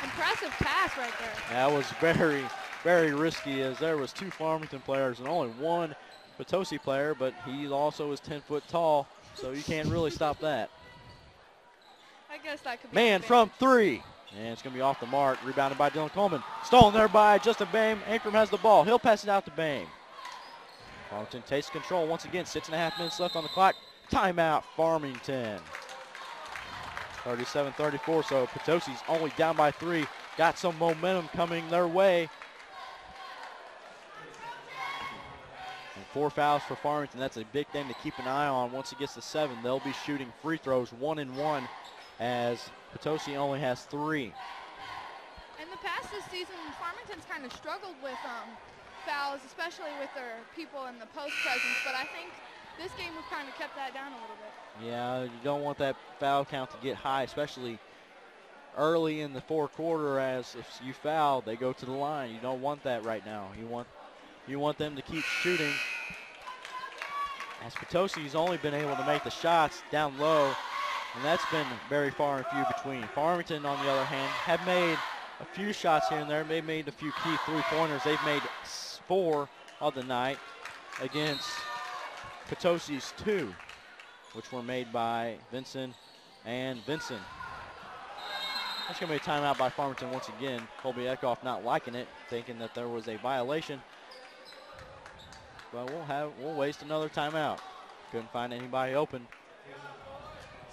Impressive pass right there.
That was very, very risky, as there was 2 Farmington players and only 1 Potosi player, but he also is 10 foot tall, so you can't really stop that.
I guess that could be
Man from 3. And it's going to be off the mark. Rebounded by Dylan Coleman. Stolen there by Justin Bame. Ankrum has the ball. He'll pass it out to Bame. Farmington takes control once again. 6.5 minutes left on the clock. Timeout, Farmington. 37-34, so Potosi's only down by 3. Got some momentum coming their way. And 4 fouls for Farmington. That's a big thing to keep an eye on. Once it gets to 7, they'll be shooting free throws 1-1, as Potosi only has 3.
In the past this season, Farmington's kind of struggled with fouls, especially with their people in the post presence, but I think this game we've kind of kept that down a little bit.
Yeah, you don't want that foul count to get high, especially early in the fourth quarter, as if you foul, they go to the line. You don't want that right now. You want them to keep shooting. As Potosi's only been able to make the shots down low, and that's been very far and few between. Farmington, on the other hand, have made a few shots here and there. They've made a few key 3-pointers. They've made 4 of the night against Potosi's 2, which were made by Vincent and Vincent. That's going to be a timeout by Farmington once again. Colby Eckhoff not liking it, thinking that there was a violation. But we'll waste another timeout. Couldn't find anybody open.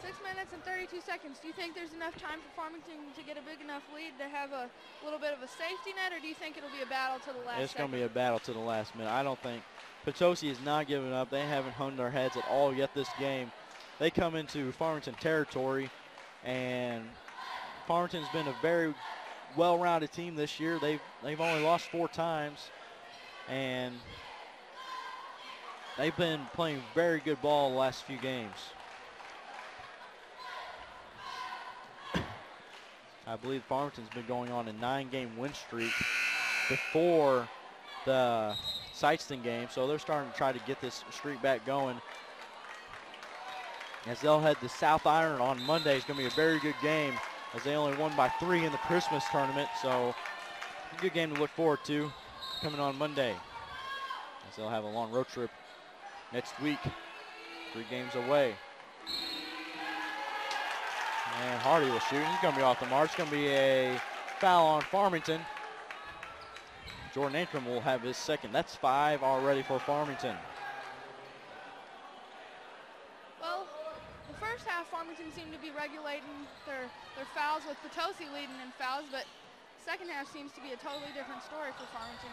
6 minutes and 32 seconds. Do you think there's enough time for Farmington to get a big enough lead to have a little bit of a safety net, or do you think it'll be a battle to the last
It's going to be a battle to the last minute. I don't think Potosi is not giving up. They haven't hung their heads at all yet this game. They come into Farmington territory, and Farmington's been a very well-rounded team this year. They've only lost 4 times, and they've been playing very good ball the last few games. I believe Farmington's been going on a 9-game win streak before the Sykeston game, so they're starting to try to get this streak back going. As they'll head to South Iron on Monday. It's going to be a very good game, as they only won by 3 in the Christmas tournament, so a good game to look forward to coming on Monday, as they'll have a long road trip next week, 3 games away. And Hardy will shoot. He's going to be off the mark. It's going to be a foul on Farmington. Jordan Antrim will have his second. That's 5 already for Farmington.
Well, the first half, Farmington seemed to be regulating their fouls, with Potosi leading in fouls, but second half seems to be a totally different story for Farmington.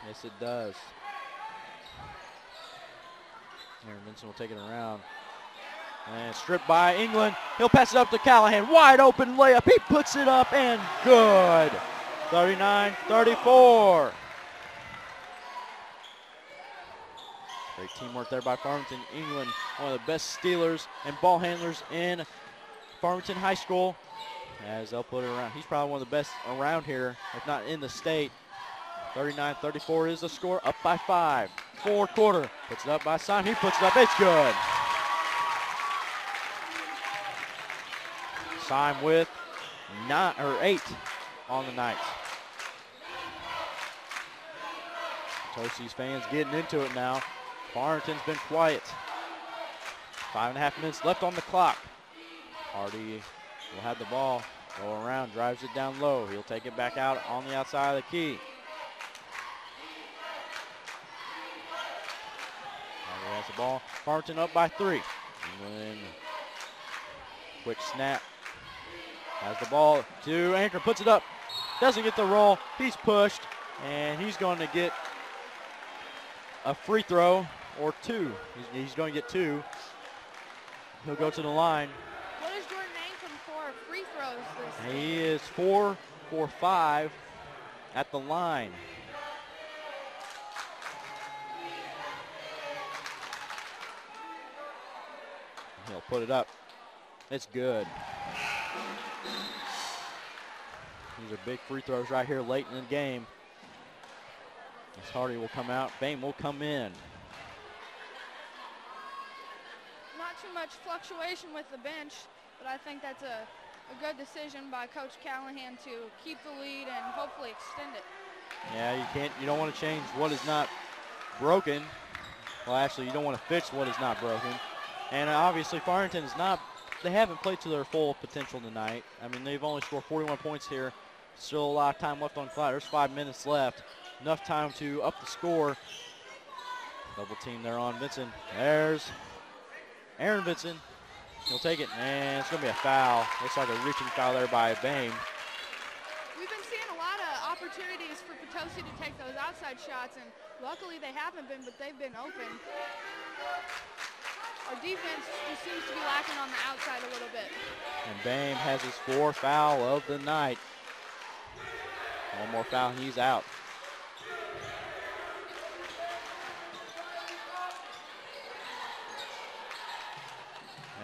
Yes, it does. Aaron Vincent will take it around. And stripped by England. He'll pass it up to Callahan. Wide open layup. He puts it up and good. 39-34. Great teamwork there by Farmington. England, one of the best stealers and ball handlers in Farmington High School. As they'll put it around. He's probably one of the best around here, if not in the state. 39-34 is the score, up by 5. Fourth quarter, puts it up by Simon. He puts it up, it's good. Simon with 8 on the night. Potosi's fans getting into it now. Farmington's been quiet. 5.5 minutes left on the clock. Hardy will have the ball, go around, drives it down low. He'll take it back out on the outside of the key. Hardy has the ball. Farmington up by 3. England, quick snap. Has the ball to Anchor, puts it up. Doesn't get the roll. He's pushed, and he's going to get a free throw or 2. He's going to get 2. He'll go to the line.
What is Jordan Ankrum for free throws this season?
He is 4 for 5 at the line. He'll put it up. It's good. These are big free throws right here late in the game. As Hardy will come out, Bain will come in.
Not too much fluctuation with the bench, but I think that's a good decision by Coach Callahan to keep the lead and hopefully extend it.
Yeah, you don't want to change what is not broken. Well, actually, you don't want to fix what is not broken. And obviously, Farmington is not, they haven't played to their full potential tonight. I mean, they've only scored 41 points here. Still a lot of time left on the clock. There's 5 minutes left. Enough time to up the score. Double team there on Vincent. There's Aaron Vincent. He'll take it, and it's going to be a foul. Looks like a reaching foul there by Bain.
We've been seeing a lot of opportunities for Potosi to take those outside shots, and luckily they haven't been, but they've been open. Our defense just seems to be lacking on the outside a little bit.
And Bain has his 4th foul of the night. One more foul, and he's out.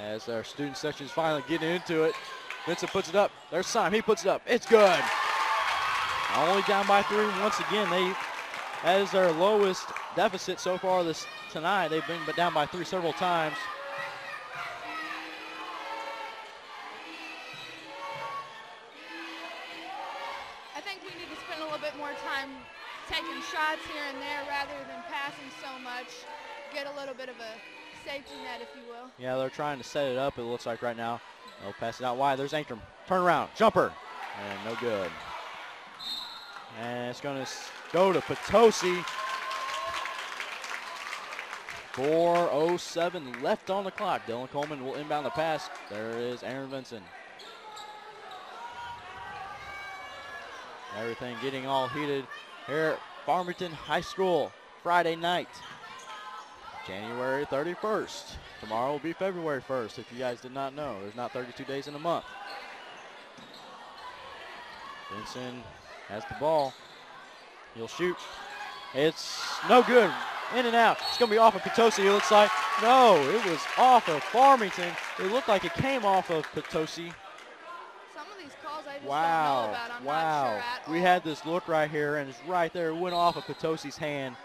As our student section is finally getting into it. Vincent puts it up. There's Simon. He puts it up. It's good. Only down by 3 once again. That is their lowest deficit so far tonight. They've been down by 3 several times.
I think we need to spend a little bit more time taking shots here and there rather than passing so much. Get a little bit of a safety net, if you will.
Yeah, they're trying to set it up, it looks like right now. They'll pass it out wide. There's Ankrum. Turn around. Jumper. And no good. And it's going to go to Potosi. 4:07 left on the clock. Dylan Coleman will inbound the pass. There is Aaron Vincent. Everything getting all heated here at Farmington High School Friday night. January 31st. Tomorrow will be February 1st, if you guys did not know. There's not 32 days in a month. Benson has the ball. He'll shoot. It's no good. In and out. It's going to be off of Potosi, it looks like. No, it was off of Farmington. It looked like it came off of Potosi.
Some of these calls I just don't know about. I'm not sure at all.
We had this look right here, and it's right there. It went off of Potosi's hand.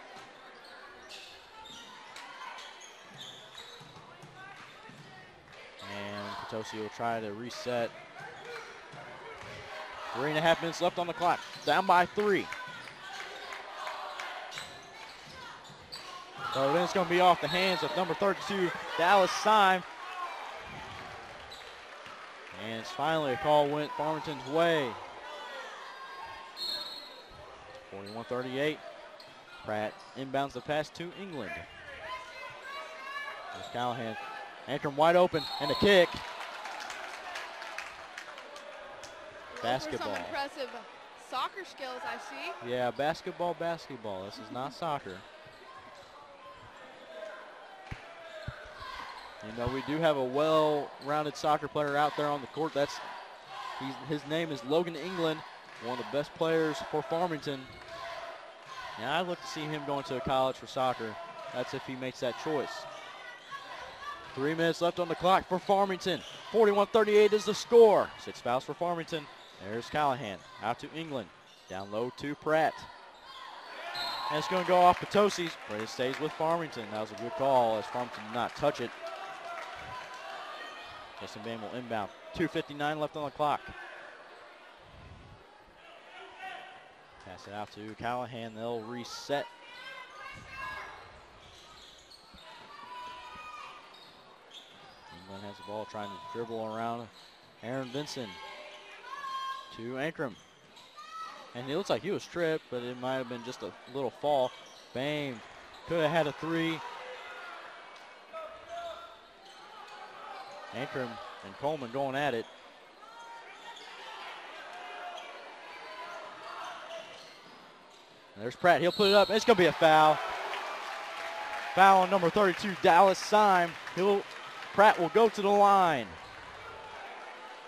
And Potosi will try to reset. 3.5 minutes left on the clock. Down by 3. So then it's going to be off the hands of number 32, Dallas Syme. And it's finally a call went Farmington's way. 41-38. Pratt inbounds the pass to England. There's Callahan. Antrim wide open, and a kick. Basketball.
Some impressive soccer skills I see.
Yeah, basketball. This is not soccer. You know, we do have a well-rounded soccer player out there on the court. His name is Logan England, one of the best players for Farmington. And I'd look to see him going to a college for soccer. That's if he makes that choice. 3 minutes left on the clock for Farmington. 41-38 is the score. 6 fouls for Farmington. There's Callahan out to England. Down low to Pratt. And it's going to go off Potosi's, but it stays with Farmington. That was a good call as Farmington did not touch it. Justin Bain will inbound. 2:59 left on the clock. Pass it out to Callahan. They'll reset. England has the ball trying to dribble around Aaron Vinson to Ankrum. And it looks like he was tripped, but it might have been just a little fall. Bain could have had a 3. Ankrum and Coleman going at it. And there's Pratt. He'll put it up. It's going to be a foul. Foul on number 32, Dallas Syme. Pratt will go to the line.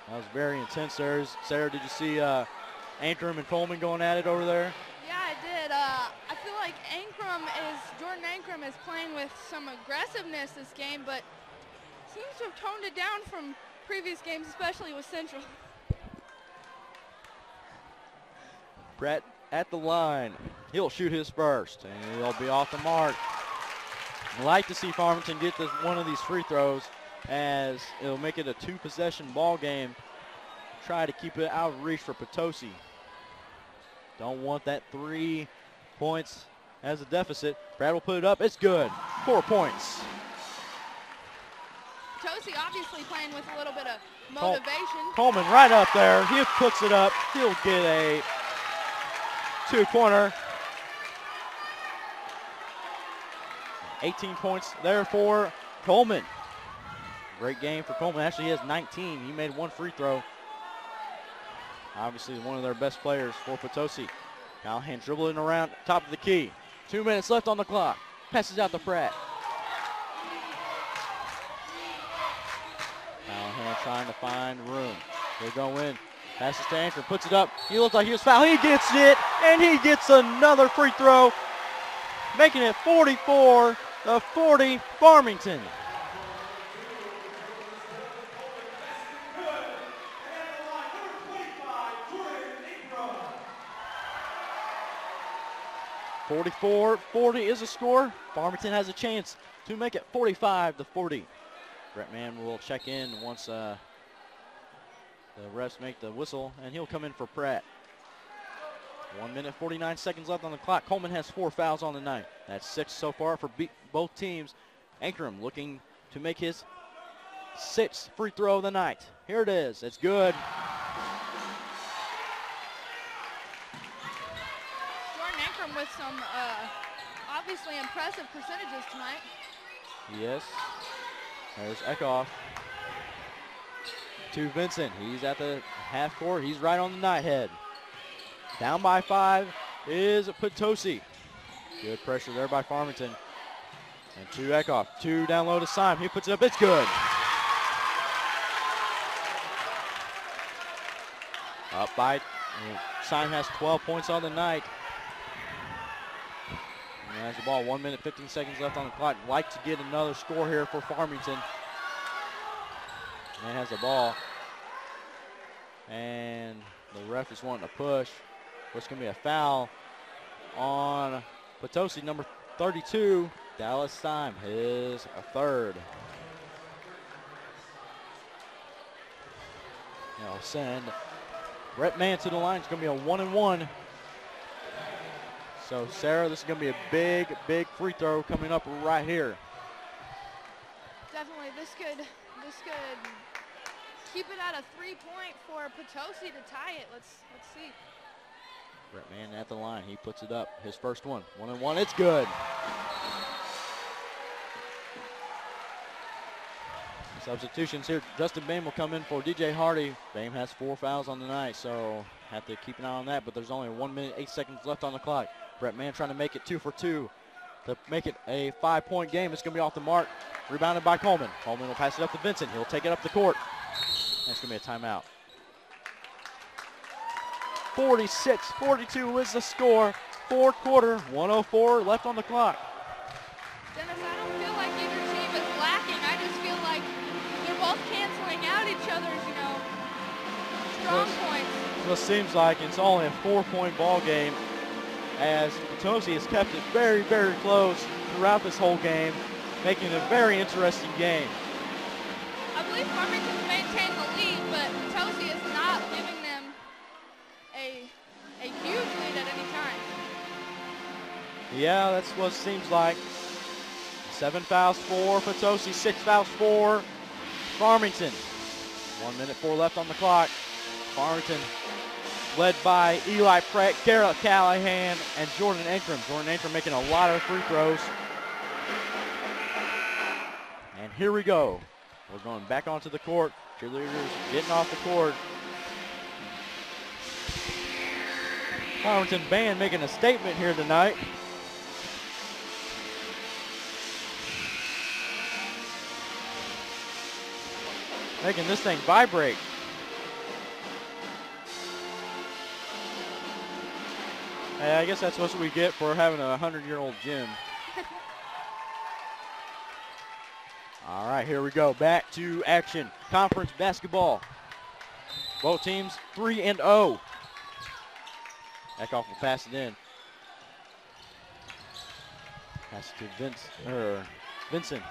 That was very intense there. Sarah, did you see Ankrum and Coleman going at it over there?
Yeah, I did. I feel like Jordan Ankrum is playing with some aggressiveness this game, but seems to have toned it down from previous games, especially with Central.
Pratt at the line. He'll shoot his first, and he'll be off the mark. I'd like to see Farmington get one of these free throws, as it'll make it a 2-possession ball game. Try to keep it out of reach for Potosi. Don't want that 3 points as a deficit. Pratt will put it up. It's good. 4 points.
Potosi obviously playing with a little bit of motivation.
Coleman right up there. He puts it up. He'll get a 2-pointer. 18 points there for Coleman. Great game for Coleman. Actually, he has 19. He made 1 free throw. Obviously, one of their best players for Potosi. Callahan dribbling around top of the key. 2 minutes left on the clock. Passes out to Pratt. Callahan trying to find room. They go in. Passes to Ankrum. Puts it up. He looks like he was fouled. He gets it, and he gets another free throw, making it 44-40 Farmington. .44-40 is the score. Farmington has a chance to make it 45-40. Brett Mann will check in once the refs make the whistle, and he'll come in for Pratt. 1 minute, 49 seconds left on the clock. Coleman has 4 fouls on the night. That's 6 so far for both teams. Ankrum looking to make his 6th free throw of the night. Here it is. It's good.
Jordan Ankrum with some obviously impressive percentages tonight.
Yes. There's Eckhoff. To Vincent. He's at the half court. He's right on the night head. Down by 5 is Potosi. Good pressure there by Farmington. And to Eckhoff. 2 down low to Syme. He puts it up. It's good. Up by Syme has 12 points on the night. And has the ball, 1 minute, 15 seconds left on the clock. Like to get another score here for Farmington. And has the ball. And the ref is wanting to push. It's going to be a foul on Potosi, number 32, Dallas Syme, his third. They'll send Brett Mann to the line. It's going to be a 1-and-1. So, Sarah, this is going to be a big, big free throw coming up right here.
Definitely, this could keep it at a 3-point for Potosi to tie it. Let's see.
Brett Mann at the line. He puts it up. His first one. 1-and-1. It's good. Substitutions here. Justin Bame will come in for DJ Hardy. Bame has 4 fouls on the night, so have to keep an eye on that. But there's only 1 minute, 8 seconds left on the clock. Brett Mann trying to make it 2 for 2 to make it a 5-point game. It's going to be off the mark. Rebounded by Coleman. Coleman will pass it up to Vincent. He'll take it up the court. And it's going to be a timeout. 46-42 is the score. Fourth quarter, 1:04 left on the clock.
Dennis, I don't feel like either team is lacking. I just feel like they're both canceling out each other's, strong points.
So it seems like it's only a 4-point ball game, as Potosi has kept it very, very close throughout this whole game, making it a very interesting game.
I believe Farmington's maintained the lead, but Potosi is not giving them a huge lead at any time.
Yeah, that's what it seems like. 7 fouls for Potosi, 6 fouls for Farmington. 1 minute 4 left on the clock. Farmington led by Eli Pratt, Garrett Callahan, and Jordan Ankrum. Jordan Ankrum making a lot of free throws. And here we go. We're going back onto the court. Cheerleaders getting off the court. Farmington band making a statement here tonight. Making this thing vibrate. Hey, I guess that's what we get for having a 100-year-old gym. All right, here we go. Back to action. Conference basketball. Both teams 3-0. Eckhoff will pass it in. Pass it to Vincent.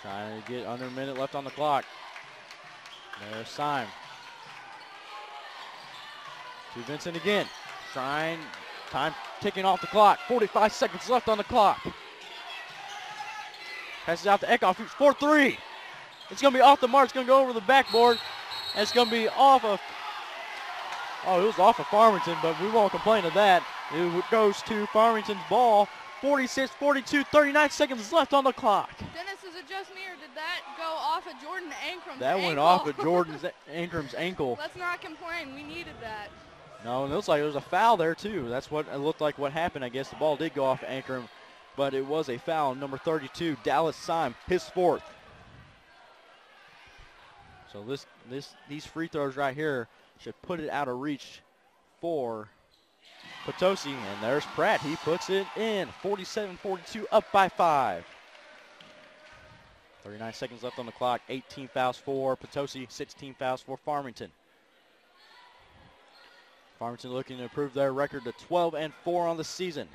Trying to get under a minute left on the clock. There's Syme. To Vincent again. Time ticking off the clock. 45 seconds left on the clock. Passes out to Eckhoff. Shoots 4-3. It's going to be off the mark. It's going to go over the backboard. And it's going to be off of, it was off of Farmington, but we won't complain of that. It goes to Farmington's ball. 46-42, 39 seconds left on the clock.
Dennis, is it just me, or did that go off of Jordan Ankrum's
That
ankle?
went off of Jordan Ankrum's ankle.
Let's not complain. We needed that.
No, it looks like there was a foul there, too. That's what it looked like what happened. I guess the ball did go off Ankrum, but it was a foul. Number 32, Dallas Syme, his 4th. So these free throws right here should put it out of reach for Potosi. And there's Pratt. He puts it in. 47-42, up by 5. 39 seconds left on the clock. 18 fouls for Potosi, 16 fouls for Farmington. Farmington looking to improve their record to 12-4 on the season.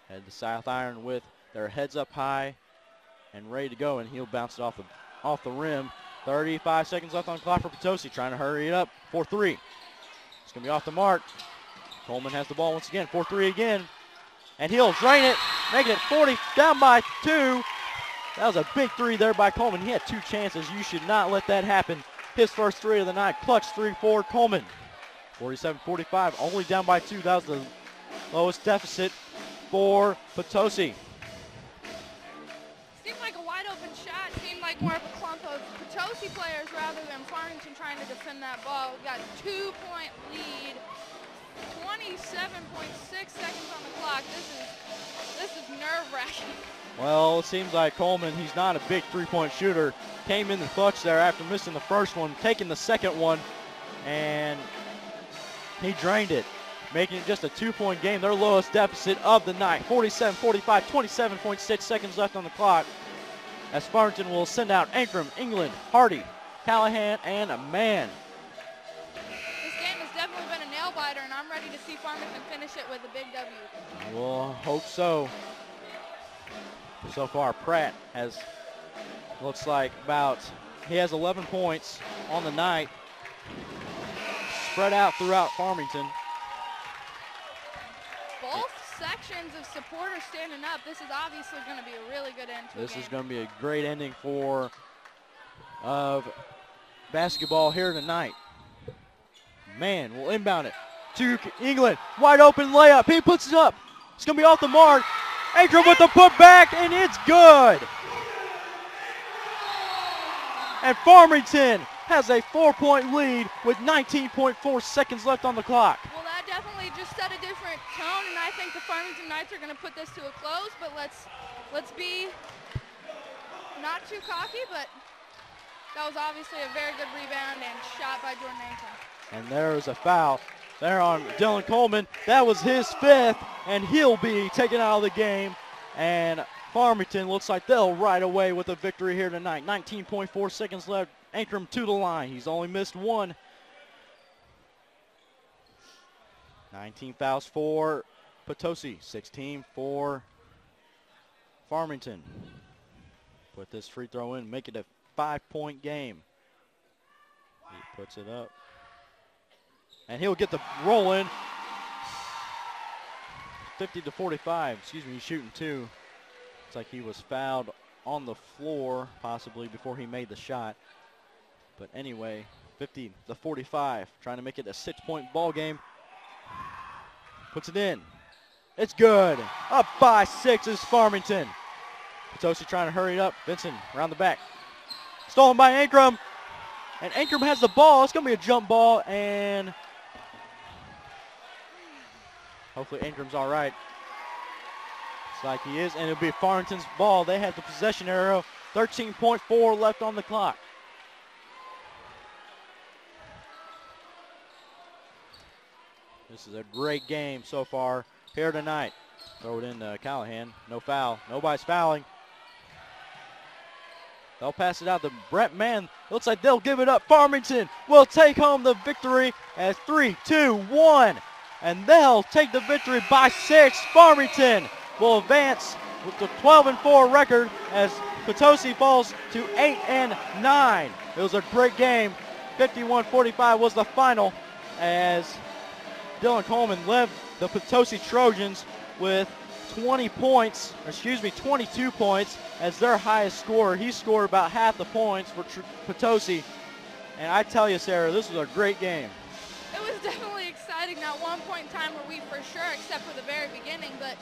Head to South Iron with their heads up high and ready to go, and he'll bounce it off the rim. 35 seconds left on the clock for Potosi, trying to hurry it up. 4-3. It's going to be off the mark. Coleman has the ball once again. 4-3 again, and he'll drain it, making it 40, down by 2. That was a big 3 there by Coleman. He had 2 chances. You should not let that happen. His first 3 of the night. Clutch 3 for Coleman. 47-45, only down by 2. That was the lowest deficit for Potosi.
Seemed like a wide open shot. Seemed like more of a clump of Potosi players rather than Farmington trying to defend that ball. We got a 2-point lead. 27.6 seconds on the clock. This is nerve-wracking.
Well, it seems like Coleman, he's not a big 3-point shooter. Came in the clutch there after missing the first one, taking the second one, and He drained it, making it just a 2-point game. Their lowest deficit of the night. 47-45, 27.6 seconds left on the clock. As Farmington will send out Ankrum, England, Hardy, Callahan, and a man.
This game has definitely been a nail-biter, and I'm ready to see Farmington finish it with a big W.
We'll hope so. So far, Pratt has, looks like he has 11 points on the night, spread out throughout Farmington.
Both sections of supporters standing up. This is obviously going to be a really good end to
This
a game.
is going to be a great ending for basketball here tonight. Man, we'll inbound it to England. Wide open layup. He puts it up. It's going to be off the mark. Ankrum with the putback, and it's good. And Farmington has a 4-point lead with 19.4 seconds left on the clock.
Well, that definitely just set a different tone, and I think the Farmington Knights are going to put this to a close, but let's be not too cocky, but that was obviously a very good rebound and shot by Jordan Ankrum.
And there's a foul there on Dylan Coleman. That was his 5th, and he'll be taken out of the game. And Farmington looks like they'll ride away with a victory here tonight. 19.4 seconds left. Ankrum to the line. He's only missed 1. 19 fouls for Potosi, 16 for Farmington. Put this free throw in, make it a 5-point game. He puts it up. And he'll get the roll in. 50-45. Excuse me, he's shooting 2. Looks like he was fouled on the floor, possibly before he made the shot. But anyway, 50-45. Trying to make it a 6-point ball game. Puts it in. It's good. Up by 6 is Farmington. Potosi trying to hurry it up. Vincent around the back. Stolen by Ankrum. And Ankrum has the ball. It's going to be a jump ball, and hopefully Ankrum's all right. Looks like he is, and it'll be Farmington's ball. They have the possession arrow. 13.4 left on the clock. This is a great game so far here tonight. Throw it in to Callahan. No foul. Nobody's fouling. They'll pass it out to Brent Mann. Looks like they'll give it up. Farmington will take home the victory as 3-2-1. And they'll take the victory by 6. Farmington will advance with the 12-4 record as Potosi falls to 8-9. It was a great game. 51-45 was the final as Dylan Coleman led the Potosi Trojans with 22 points as their highest scorer. He scored about half the points for Potosi. And I tell you, Sarah, this was a great game.
It was definitely exciting. Not one point in time were we for sure, except for the very beginning, but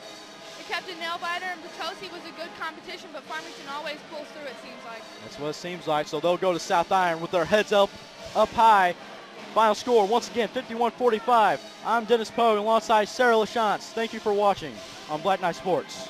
it kept a nail-biter, and Potosi was a good competition, but Farmington always pulls through, it seems like.
That's what it seems like. So they'll go to South Iron with their heads up high. Final score, once again, 51-45. I'm Dennis Pogue alongside Sarah LaChance. Thank you for watching on Black Knight Sports.